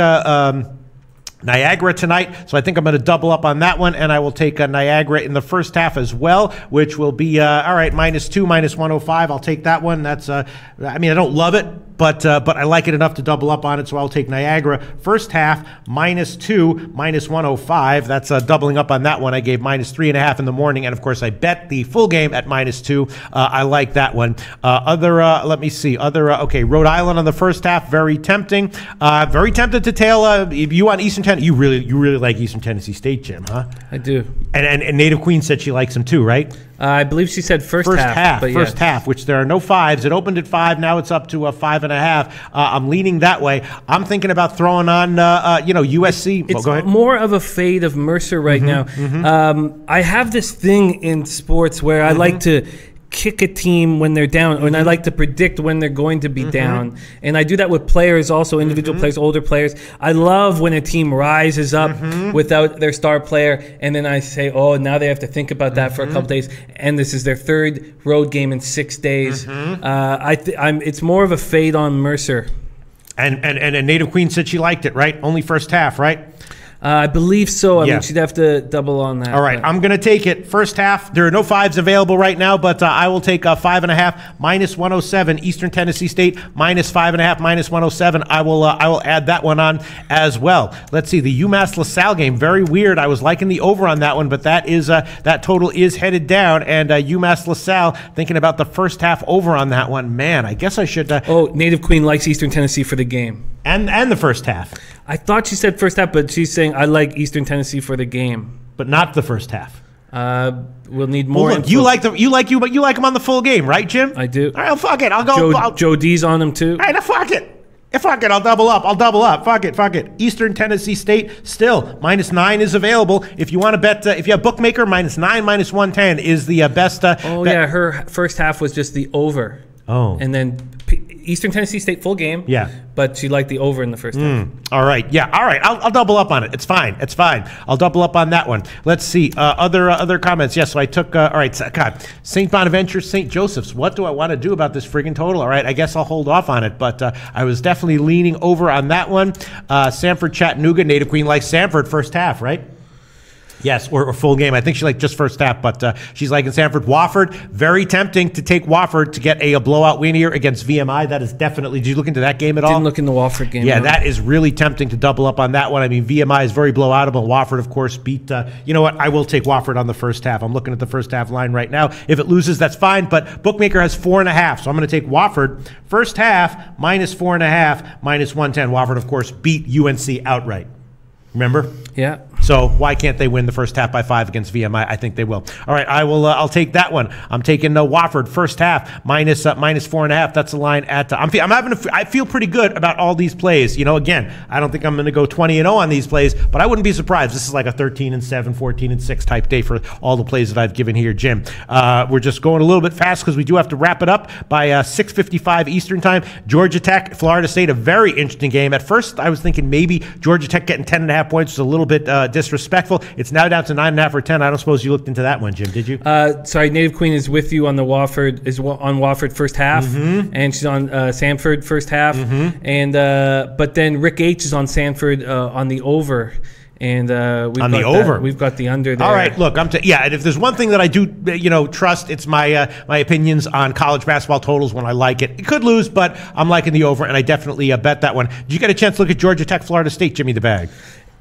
Niagara tonight, so I think I'm going to double up on that one, and I will take Niagara in the first half as well, which will be all right, -2, minus 105. I'll take that one. That's I mean, I don't love it, but I like it enough to double up on it, so I'll take Niagara first half -2, minus 105. That's doubling up on that one. I gave -3.5 in the morning, and of course I bet the full game at -2. I like that one. Let me see. Okay, Rhode Island on the first half, very tempting. Very tempted to tail. If you want Eastern Tennessee, you really like Eastern Tennessee State, Jim, huh? I do. And Native Queen said she likes them too, right? I believe she said first half. First half, which there are no 5s. It opened at 5. Now it's up to 5.5. I'm leaning that way. I'm thinking about throwing on, USC. It's go ahead. more of a fade of Mercer right now. I have this thing in sports where I like to kick a team when they're down, and I like to predict when they're going to be down. And I do that with players also, individual players, older players. I love when a team rises up without their star player, and then I say, oh, now they have to think about that for a couple days, and this is their third road game in 6 days. It's more of a fade on Mercer. And Native Queen said she liked it, right? Only first half, right? I believe so. I mean, she'd have to double on that. All right, I'm going to take it. First half, there are no 5s available right now, but I will take 5.5, minus 107. Eastern Tennessee State, -5.5, minus 107. I will add that one on as well. Let's see, the UMass LaSalle game, very weird. I was liking the over on that one, but that total is headed down, and UMass LaSalle, thinking about the first half over on that one. Man, I guess I should... Native Queen likes Eastern Tennessee for the game. And the first half. I thought she said first half, but she's saying I like Eastern Tennessee for the game, but not the first half. We'll need more. Well, look, you like them on the full game, right, Jim? I do. All right, well, fuck it. I'll go. Joe D's on them too. All right, fuck it. Fuck it. I'll double up. Fuck it. Eastern Tennessee State still -9 is available. If you want to bet, if you have bookmaker, -9, minus 110 is the best. Yeah, her first half was just the over. Oh, and then Eastern Tennessee State full game. Yeah. But she liked the over in the first half. All right. Yeah. All right. I'll double up on it. It's fine. I'll double up on that one. Let's see. Other comments. Yes. So I took, all right. God, St. Bonaventure, St. Joseph's. What do I want to do about this friggin' total? All right. I guess I'll hold off on it. But I was definitely leaning over on that one. Sanford, Chattanooga. Native Queen likes Sanford first half, right? Yes, or full game. I think she liked just first half, but she's liking Sanford. Wofford, very tempting to take Wofford to get a blowout win here against VMI. That is definitely. Did you look into that game at all? Didn't look in the Wofford game. Yeah, that is really tempting to double up on that one. I mean, VMI is very blowoutable. Wofford, of course, beat. You know what? I will take Wofford on the first half. I'm looking at the first half line right now. If it loses, that's fine, but bookmaker has 4.5, so I'm going to take Wofford first half -4.5, minus 110. Wofford, of course, beat UNC outright. Remember? Yeah. So why can't they win the first half by 5 against VMI? I think they will. All right, I'll take that one. I'm taking Wofford first half -4.5. That's the line at. I feel pretty good about all these plays. You know, again, I don't think I'm going to go 20-0 on these plays, but I wouldn't be surprised. This is like a 13-7, 14-6 type day for all the plays that I've given here, Jim. We're just going a little bit fast because we do have to wrap it up by 6:55 Eastern time. Georgia Tech, Florida State, a very interesting game. At first, I was thinking maybe Georgia Tech getting 10.5 points was a little bit disrespectful. It's now down to 9.5 or 10. I don't suppose you looked into that one, Jim, did you? Sorry, Native Queen is with you on the on Wofford first half, and she's on Sanford first half, and but then Rick H is on Sanford on the over. And we've got the under there. All right, look, and if there's one thing that I do, trust, it's my my opinions on college basketball totals when I like it. It could lose, but I'm liking the over, and I definitely bet that one. Did you get a chance to look at Georgia Tech, Florida State, Jimmy the Bag?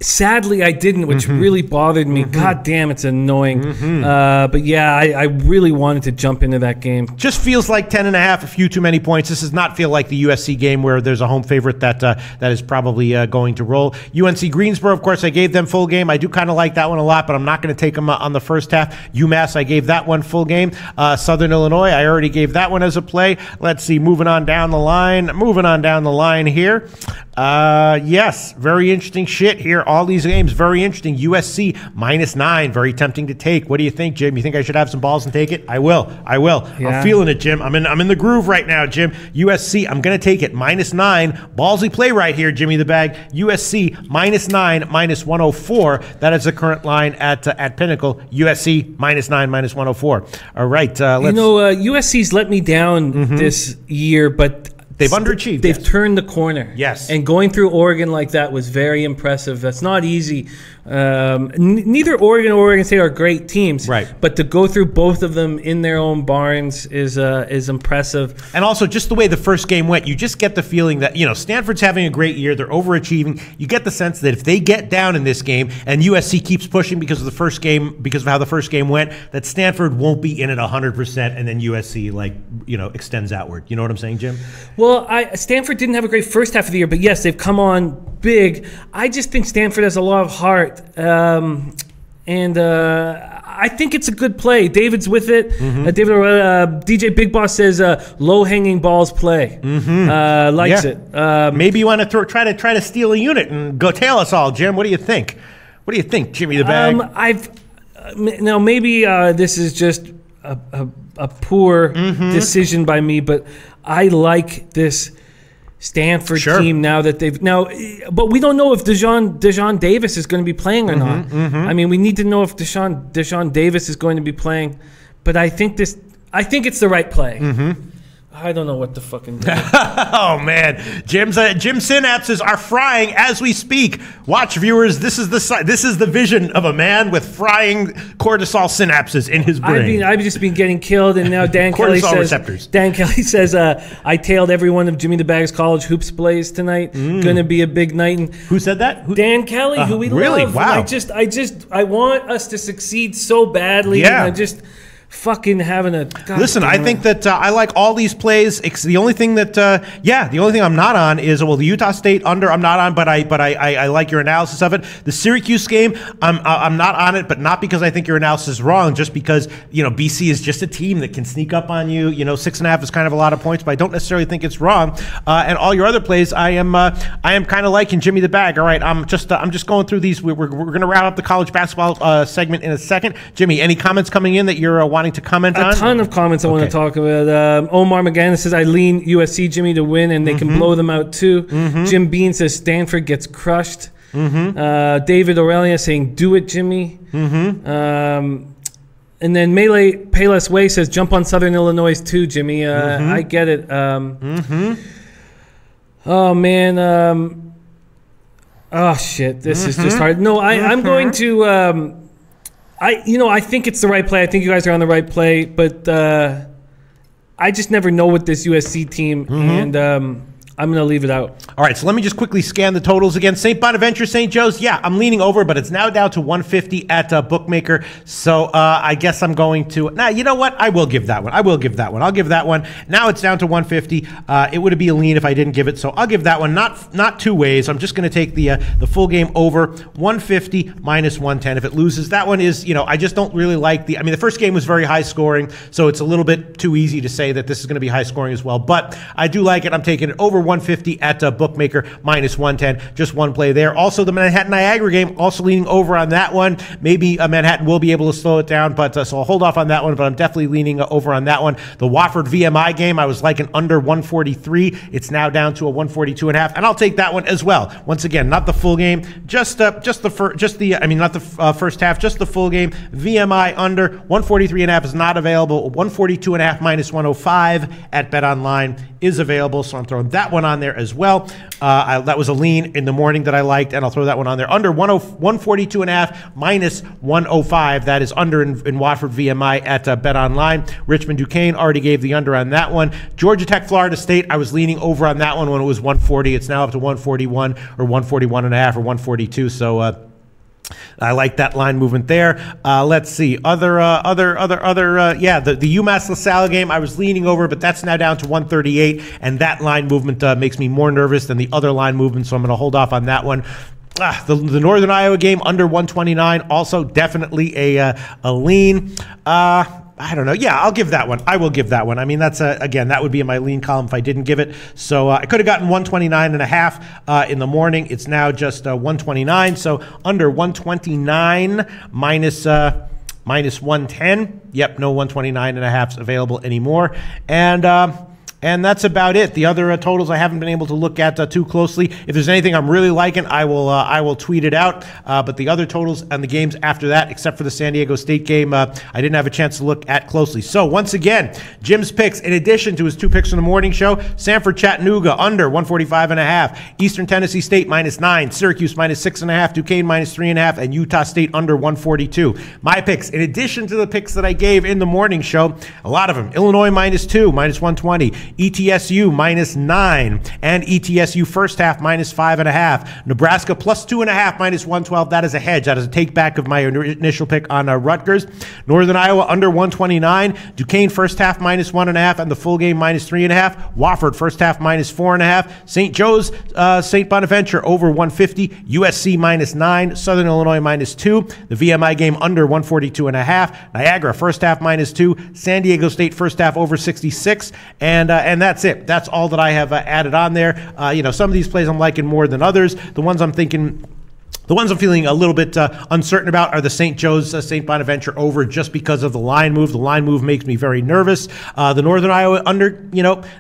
Sadly, I didn't, which really bothered me. God damn, it's annoying. But yeah, I really wanted to jump into that game. Just feels like 10.5, a few too many points. This does not feel like the USC game where there's a home favorite that is probably going to roll. UNC Greensboro, of course, I gave them full game. I do kind of like that one a lot, but I'm not going to take them on the first half. UMass, I gave that one full game. Southern Illinois, I already gave that one as a play. Let's see, moving on down the line here. Yes, very interesting shit here. All these games, very interesting. USC -9, very tempting to take. What do you think, Jim? You think I should have some balls and take it? I will. Yeah. I'm feeling it, Jim. I'm in the groove right now, Jim. USC, I'm going to take it. -9. Ballsy play right here, Jimmy the Bag. USC -9, -104. That is the current line at Pinnacle. USC -9, -104. All right. USC's let me down this year, but they've underachieved. They've turned the corner. Yes. And going through Oregon like that was very impressive. That's not easy. Neither Oregon or Oregon State are great teams. Right. But to go through both of them in their own barns is impressive. And also just the way the first game went, you just get the feeling that, Stanford's having a great year. They're overachieving. You get the sense that if they get down in this game and USC keeps pushing because of how the first game went, that Stanford won't be in it 100% and then USC extends outward. You know what I'm saying, Jim? Well, Stanford didn't have a great first half of the year, but yes, they've come on big. I just think Stanford has a lot of heart, and I think it's a good play. David's with it. DJ Big Boss says low-hanging balls play. Likes it. Maybe you want to try to steal a unit and go tail us all, Jim. What do you think? What do you think, Jimmy the Bag? Now maybe this is just a poor decision by me, but I like this Stanford team now that but we don't know if Dejon Davis is going to be playing or not. I mean, we need to know if Dejon Davis is going to be playing, but I think it's the right play. I don't know what to fucking do. Oh man, Jim's synapses are frying as we speak. Watch, viewers. This is the vision of a man with frying cortisol synapses in his brain. I've just been getting killed, and now Dan Kelly says, I tailed every one of Jimmy the Bag's college hoops plays tonight. Going to be a big night. And who said that? Dan Kelly, who we really love. Wow. I want us to succeed so badly. Yeah. And fucking having a listen. I think that I like all these plays. The only thing that the only thing I'm not on is the Utah State under. I'm not on, but I like your analysis of it. The Syracuse game, I'm not on it, but not because I think your analysis is wrong. Just because BC is just a team that can sneak up on you. 6.5 is kind of a lot of points, but I don't necessarily think it's wrong. And all your other plays, I am kind of liking Jimmy the Bag. All right, I'm just going through these. We're going to wrap up the college basketball segment in a second. Jimmy, any comments coming in that you're wanting to comment on? A ton of comments I want to talk about. Omar McGann says, I lean USC, Jimmy, to win, and they can blow them out too. Jim Bean says, Stanford gets crushed. David Aurelia saying, do it, Jimmy. And then Melee Payless Way says, jump on Southern Illinois too, Jimmy. I get it. Oh, man. Oh, shit. This is just hard. No, I'm going to... I think it's the right play. I think you guys are on the right play, but I just never know with this USC team, and I'm going to leave it out. All right, so let me just quickly scan the totals again. St. Bonaventure, St. Joe's, yeah, I'm leaning over, but it's now down to 150 at Bookmaker. So I guess I'm going to... Nah, you know what? I will give that one. I'll give that one. Now it's down to 150. It would be a lean if I didn't give it, so I'll give that one. Not two ways. I'm just going to take the full game over 150 minus 110. If it loses, that one is, I just don't really like the... I mean, the first game was very high scoring, so it's a little bit too easy to say that this is going to be high scoring as well. But I do like it. I'm taking it over 150 at bookmaker minus 110. Just one play there. Also, the Manhattan-Niagara game, also leaning over on that one. Maybe Manhattan will be able to slow it down, but so I'll hold off on that one, but I'm definitely leaning over on that one. The Wofford VMI game, I was liking under 143. It's now down to a 142.5, and I'll take that one as well. Once again, not the full game, not the first half, just the full game. VMI under 143.5 is not available. 142.5 minus 105 at BetOnline is available, so I'm throwing that one on there as well. That was a lean in the morning that I liked, and I'll throw that one on there. Under 142.5 minus 105. That is under in Watford VMI at BetOnline. Richmond Duquesne already gave the under on that one. Georgia Tech Florida State, I was leaning over on that one when it was 140. It's now up to 141 or 141.5 or 142. So I like that line movement there. Let's see. The UMass LaSalle game, I was leaning over, but that's now down to 138, and that line movement makes me more nervous than the other line movement, so I'm going to hold off on that one. The Northern Iowa game under 129, also definitely a lean. I don't know. Yeah, I'll give that one. I will give that one. I mean, that's again, that would be in my lean column if I didn't give it. So I could have gotten 129.5 in the morning. It's now just 129. So under 129 minus 110. Yep, no 129.5s available anymore. And that's about it. The other totals I haven't been able to look at too closely. If there's anything I'm really liking, I will tweet it out. But the other totals and the games after that, except for the San Diego State game, I didn't have a chance to look at closely. So once again, Jim's picks, in addition to his 2 picks in the morning show: Sanford Chattanooga under 145.5, Eastern Tennessee State minus 9, Syracuse minus 6.5, Duquesne minus 3.5, and Utah State under 142. My picks, in addition to the picks that I gave in the morning show, a lot of them: Illinois minus 2, minus 120. ETSU minus 9, and ETSU first half minus 5.5. Nebraska plus 2.5 minus 112. That is a hedge. That is a take back of my initial pick on Rutgers. Northern Iowa under 129. Duquesne first half minus 1.5, and the full game minus 3.5. Wofford first half minus 4.5. St. Joe's St. Bonaventure over 150. USC minus 9. Southern Illinois minus 2. The VMI game under 142.5. Niagara first half minus 2. San Diego State first half over 66. And that's it. That's all that I have added on there. Some of these plays I'm liking more than others. The ones I'm feeling a little bit uncertain about are the St. Joe's St. Bonaventure over, just because of the line move. The line move makes me very nervous. The Northern Iowa under,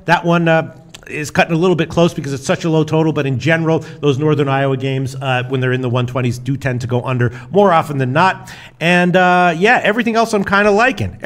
that one is cutting a little bit close because it's such a low total, but in general, those Northern Iowa games, when they're in the 120s, do tend to go under more often than not. And everything else I'm kind of liking.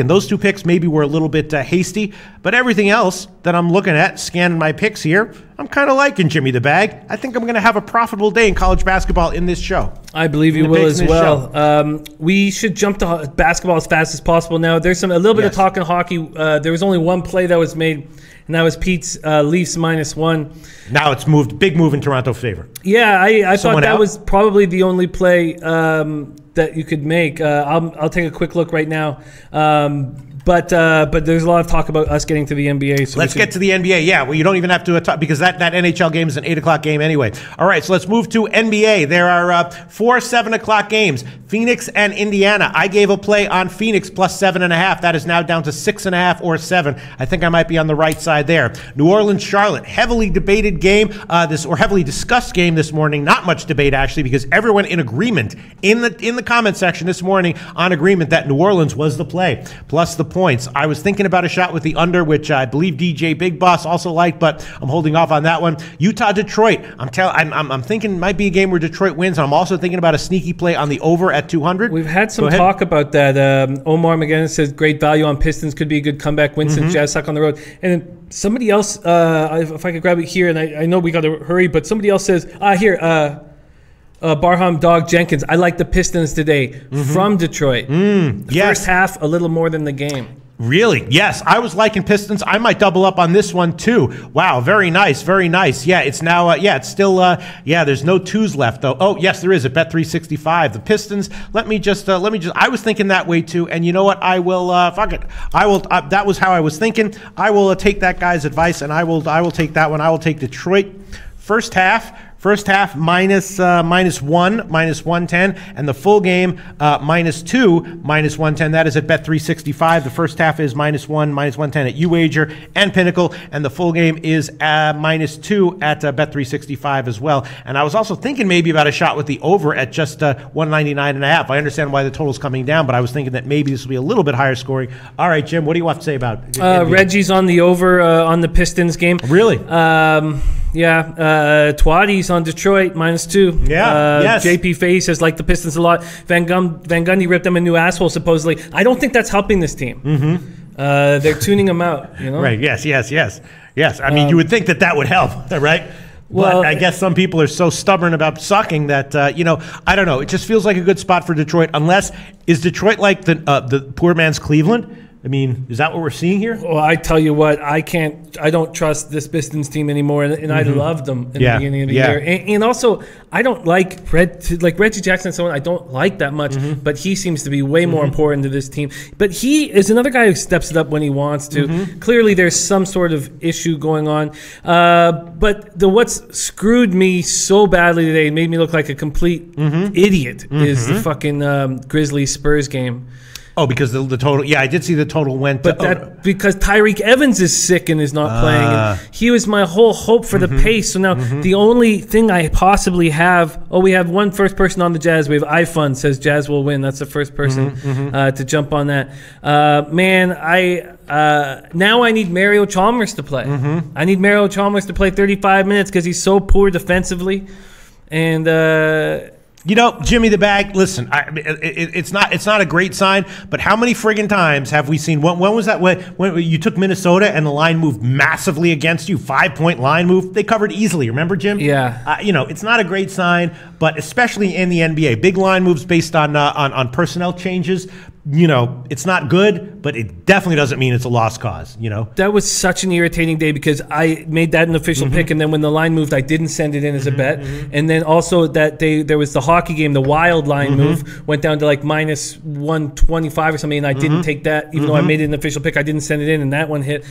Those 2 picks maybe were a little bit hasty, but everything else that I'm looking at, scanning my picks here, I'm kind of liking Jimmy the Bag. I think I'm going to have a profitable day in college basketball in this show. I believe you will as well. We should jump to basketball as fast as possible now. There's a little bit of talk in hockey. There was only one play that was made, and that was Pete's Leafs minus 1. Now it's moved. Big move in Toronto favor. Yeah, I thought that was probably the only play that you could make. I'll take a quick look right now. But there's a lot of talk about us getting to the NBA. So let's get to the NBA. Yeah, well, you don't even have to talk, because that NHL game is an 8 o'clock game anyway. All right, so let's move to NBA. There are 4 7 o'clock games. Phoenix and Indiana. I gave a play on Phoenix plus 7.5. That is now down to 6.5 or 7. I think I might be on the right side there. New Orleans, Charlotte. Heavily debated game, heavily discussed game this morning. Not much debate, actually, because everyone in agreement in the comment section this morning on agreement that New Orleans was the play, plus the points. I was thinking about a shot with the under, which I believe DJ Big Boss also liked, but I'm holding off on that one. Utah, Detroit. I'm thinking it might be a game where Detroit wins. I'm also thinking about a sneaky play on the over at 200. We've had some talk about that. Omar McGinnis says great value on Pistons, could be a good comeback win since Jazz suck on the road. And then somebody else, if I could grab it here, and I know we got to hurry, but somebody else says, Barham Dog Jenkins, I like the Pistons today from Detroit. First half, a little more than the game. Really? Yes. I was liking Pistons. I might double up on this one too. Wow. Very nice. Very nice. Yeah. It's now, it's still, there's no 2s left though. Oh, yes, there is at Bet365. The Pistons, let me just, I was thinking that way too. And you know what? I will, fuck it. I will, that was how I was thinking. I will take that guy's advice, and I will take that one. I will take Detroit. First half, First half minus 1, minus 110, and the full game minus 2, minus 110. That is at Bet365. The first half is minus 1, minus 110 at UWager and Pinnacle, and the full game is minus 2 at Bet365 as well. And I was also thinking maybe about a shot with the over at just 199.5. I understand why the total's coming down, but I was thinking that maybe this will be a little bit higher scoring. All right, Jim, what do you have to say about it? Reggie's on the over on the Pistons game. Really? Twatty's on Detroit, minus 2. Yeah, yes. JP Face says, like the Pistons a lot. Van Gundy ripped them a new asshole, supposedly. I don't think that's helping this team. Mm-hmm. They're tuning them out, you know? Right, yes. I mean, you would think that would help, right? Well, but I guess some people are so stubborn about sucking that, I don't know. It just feels like a good spot for Detroit, unless, is Detroit like the poor man's Cleveland? I mean, is that what we're seeing here? Well, I tell you what, I don't trust this Pistons team anymore, and I loved them in the beginning of the year. And also, I don't like Reggie Jackson and so on, I don't like that much, but he seems to be way more important to this team. But he is another guy who steps it up when he wants to. Clearly, there's some sort of issue going on. But what's screwed me so badly today, made me look like a complete idiot, is the fucking Grizzlies-Spurs game. Oh, because the total. Yeah, I did see the total went. But because Tyreek Evans is sick and is not playing. And he was my whole hope for the pace. So now the only thing I possibly have. Oh, we have one first person on the Jazz. We have iFund says Jazz will win. That's the first person to jump on that. Man, now I need Mario Chalmers to play. I need Mario Chalmers to play 35 minutes because he's so poor defensively, and. Jimmy the Bag, listen, it's not a great sign, but how many friggin' times have we seen, when was that, when you took Minnesota and the line moved massively against you, 5-point line move, they covered easily, remember, Jim? Yeah. It's not a great sign, but especially in the NBA, big line moves based on personnel changes, it's not good, but it definitely doesn't mean it's a lost cause, That was such an irritating day because I made that an official pick, and then when the line moved, I didn't send it in as a bet. And then also that day, there was the hockey game, the wild line move, went down to like minus 125 or something, and I didn't take that, even though I made it an official pick. I didn't send it in, and that one hit.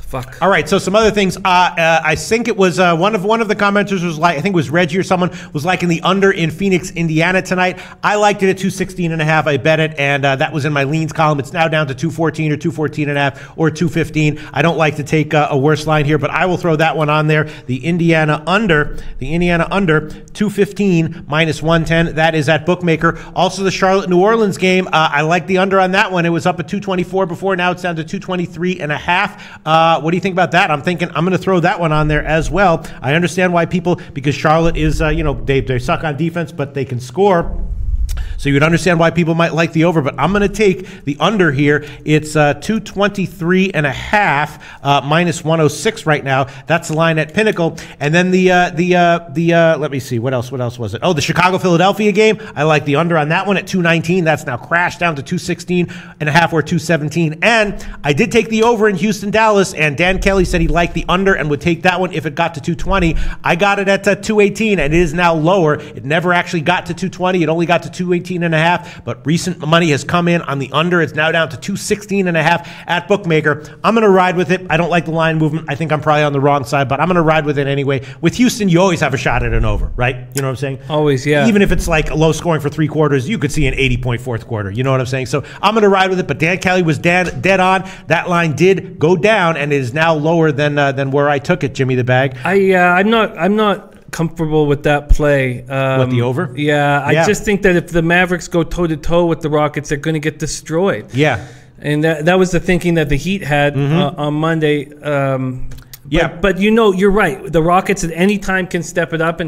Fuck. All right, so some other things. I think it was one of the commenters was like, I think it was Reggie or someone was liking the under in Phoenix, Indiana tonight. I liked it at 216.5. I bet it, and that was in my leans column. It's now down to 214 or 214.5 or 215. I don't like to take a worse line here, but I will throw that one on there. The Indiana under 215 minus 110. That is at Bookmaker. Also, the Charlotte New Orleans game. I like the under on that one. It was up at 224 before. Now it's down to 223.5. What do you think about that? I'm thinking I'm going to throw that one on there as well. I understand why people, because Charlotte is, they suck on defense, but they can score. So you would understand why people might like the over, but I'm going to take the under here. It's 223.5 minus 106 right now. That's the line at Pinnacle. And then the let me see, what else was it? Oh, the Chicago-Philadelphia game. I like the under on that one at 219. That's now crashed down to 216.5 or 217. And I did take the over in Houston-Dallas, and Dan Kelly said he liked the under and would take that one if it got to 220. I got it at 218, and it is now lower. It never actually got to 220. It only got to 218.5, but recent money has come in on the under. It's now down to 216.5 at Bookmaker. I'm going to ride with it. I don't like the line movement. I think I'm probably on the wrong side, but I'm going to ride with it anyway. With Houston, you always have a shot at an over, right? You know what I'm saying? Always, yeah. Even if it's like low scoring for 3 quarters, you could see an 80-point fourth quarter. You know what I'm saying? So I'm going to ride with it, but Dan Kelly was dead on. That line did go down, and it is now lower than where I took it, Jimmy the Bag. I'm not comfortable with that play. With the over? Yeah, I just think that if the Mavericks go toe-to-toe with the Rockets, they're going to get destroyed. Yeah. And that was the thinking that the Heat had on Monday. But you're right. The Rockets at any time can step it up.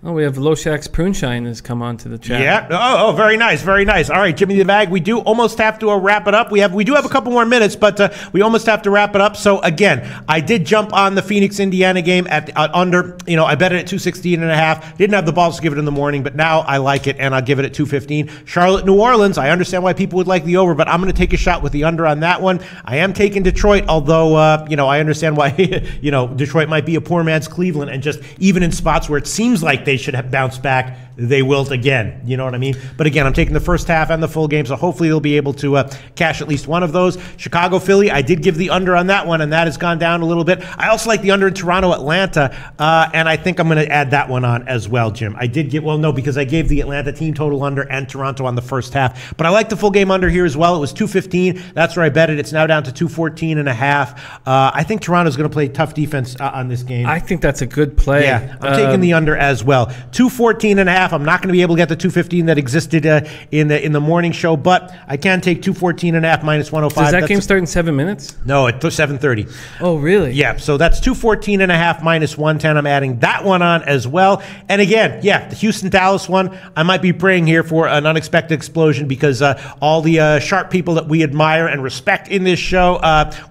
We have Loshak's Pruneshine has come on to the chat. Yeah. Oh, very nice, very nice. All right, Jimmy the Bag, we do almost have to wrap it up. We do have a couple more minutes, but we almost have to wrap it up. So again, I did jump on the Phoenix Indiana game at under. I bet it at 216.5. Didn't have the balls to give it in the morning, but now I like it, and I'll give it at 215. Charlotte, New Orleans. I understand why people would like the over, but I'm going to take a shot with the under on that one. I am taking Detroit, although I understand why Detroit might be a poor man's Cleveland, and just even in spots where it seems like they should have bounced back, they wilt again. You know what I mean? But again, I'm taking the first half and the full game, so hopefully they'll be able to cash at least one of those. Chicago, Philly, I did give the under on that one, and that has gone down a little bit. I also like the under in Toronto, Atlanta, and I think I'm going to add that one on as well, Jim. I did get, well, no, because I gave the Atlanta team total under and Toronto on the first half. But I like the full game under here as well. It was 215. That's where I bet it. It's now down to 214.5. I think Toronto's going to play tough defense on this game. I think that's a good play. Yeah, I'm taking the under as well. 214.5. I'm not going to be able to get the 215 that existed in the morning show, but I can take 214.5 minus 105. Does that game start in 7 minutes? No, at 7:30. Oh, really? Yeah, so that's 214.5 minus 110. I'm adding that one on as well. And again, yeah, the Houston-Dallas one, I might be praying here for an unexpected explosion because all the sharp people that we admire and respect in this show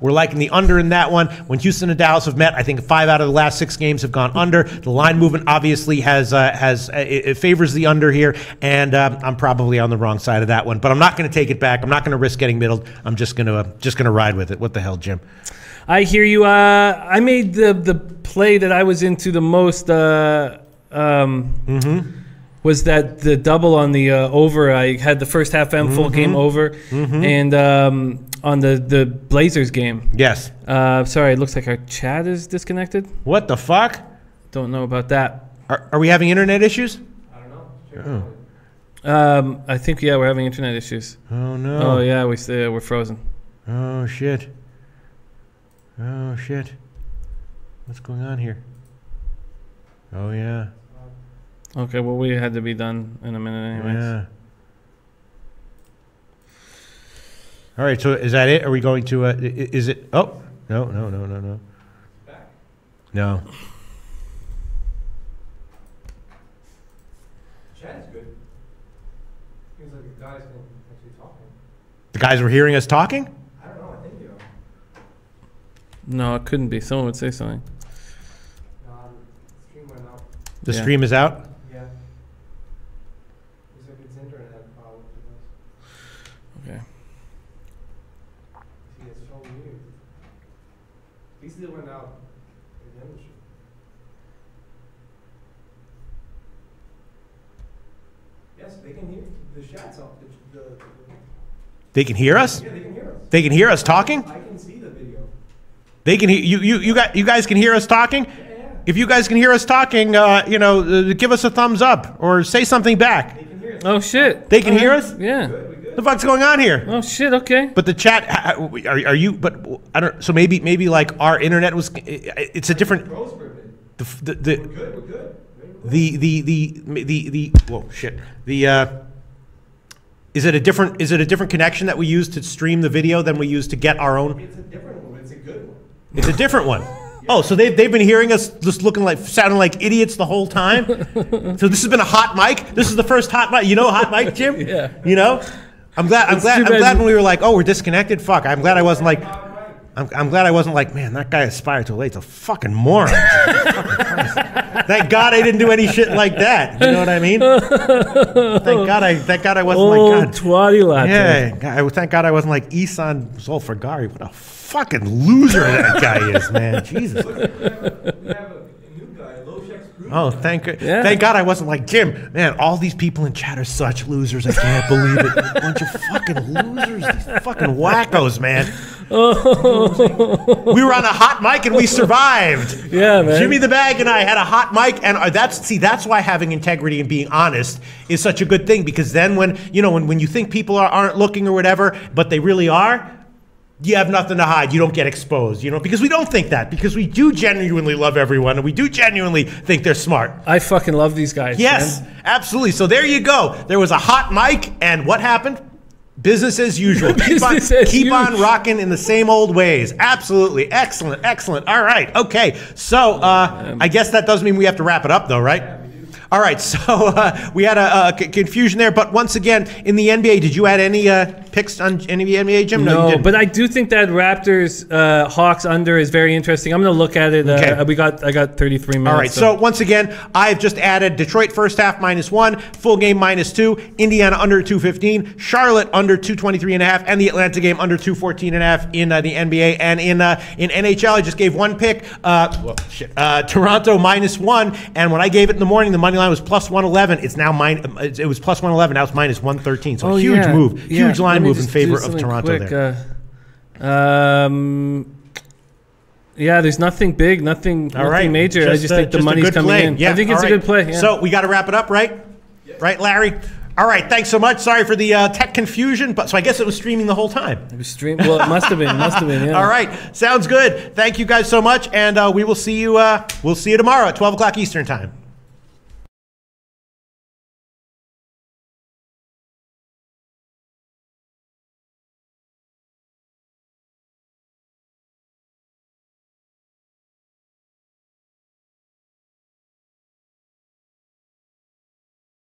were liking the under in that one. When Houston and Dallas have met, I think 5 out of the last 6 games have gone under. The line movement obviously it favors the under here, and I'm probably on the wrong side of that one. But I'm not going to take it back. I'm not going to risk getting middled. I'm just going to ride with it. What the hell, Jim? I hear you. I made the play that I was into the most. Was that the double on the over? I had the first half and full game over, and on the Blazers game. Yes. Sorry, it looks like our chat is disconnected. What the fuck? Don't know about that. Are we having internet issues? I don't know. Sure. I think, yeah, we're having internet issues. Oh, no. Oh, yeah, we're frozen. Oh, shit. Oh, shit. What's going on here? Oh, yeah. Okay, well, we had to be done in a minute anyways. Yeah. All right, so is that it? Are we going to, is it, oh, no. Back. No. Chat's good. Seems like the guys can actually talk. The guys were hearing us talking? I don't know. I think you are. No, it couldn't be. Someone would say something. The stream went out. The Yeah. stream is out? Yeah. Looks like it's internet had a problem. Okay. See, it's showing you. At least it went out. Again. Yes, they can hear the chat's off. They can hear us? Yeah, they can hear us. They can hear us talking? I can see the video. They can hear you guys can hear us talking? Yeah. If you guys can hear us talking, give us a thumbs up or say something back. They can hear us. Oh, shit. They can hear us? Yeah. Good, we good. The fuck's going on here? Oh, shit, okay. But the chat, are you? But I don't. So maybe like our internet was. It's a different. Rose for a bit. The We're good. We're good. the whoa shit is it a different connection that we use to stream the video than we use to get our own? It's a different one. It's a good one. It's a different one. Oh, so they've been hearing us just sounding like idiots the whole time. So this has been a hot mic. This is the first hot mic. You know, hot mic, Jim. Yeah. You know, I'm glad when we were like, oh, we're disconnected. Fuck. I'm glad I wasn't like. I'm glad I wasn't like, man, that guy aspired to late. It's a fucking moron. Thank God I didn't do any shit like that. You know what I mean? Thank God I wasn't like God. Twatty latte. Yeah, thank God I wasn't like Isan Zolfagari. What a fucking loser that guy is, man. Jesus. We have a new guy, Loshak's group. Oh, thank God I wasn't like Jim. Man, all these people in chat are such losers. I can't believe it. A bunch of fucking losers. These fucking wackos, man. We were on a hot mic and we survived. Yeah, man. Jimmy the Bag and I had a hot mic, and that's why having integrity and being honest is such a good thing, because then when you think people aren't looking or whatever, but they really are, you have nothing to hide. You don't get exposed, because we don't think that, because we do genuinely love everyone and we do genuinely think they're smart. I fucking love these guys. Yes, man. absolutely. So there you go. There was a hot mic, and what happened? Business as usual. Keep on rocking in the same old ways. Absolutely. Excellent. All right. Okay. So I guess that does mean we have to wrap it up, though, right? Yeah, we do. All right. So we had a confusion there. But once again, in the NBA, did you add any picks on NBA, Jim? No, you didn't. but I do think that Raptors Hawks under is very interesting. I'm going to look at it. Okay. I got 33 minutes. All right. So once again, I've just added Detroit first half -1, full game -2, Indiana under 215, Charlotte under 223.5, and the Atlanta game under 214.5 in the NBA. And in NHL, I just gave one pick. Toronto -1, and when I gave it in the morning, the money line was +111. It's now it was +111. Now it's -113. So huge move, huge line move in favor of Toronto there. There's nothing big, nothing major. I just think the money's coming in. Yeah, I think it's a good play. Yeah. So we got to wrap it up, right? Yes. Right, Larry? All right, thanks so much. Sorry for the tech confusion, but so I guess it was streaming the whole time. It was streaming. Well, it must have been. Yeah. All right, sounds good. Thank you guys so much, and we will see you. We'll see you tomorrow at 12 o'clock Eastern time.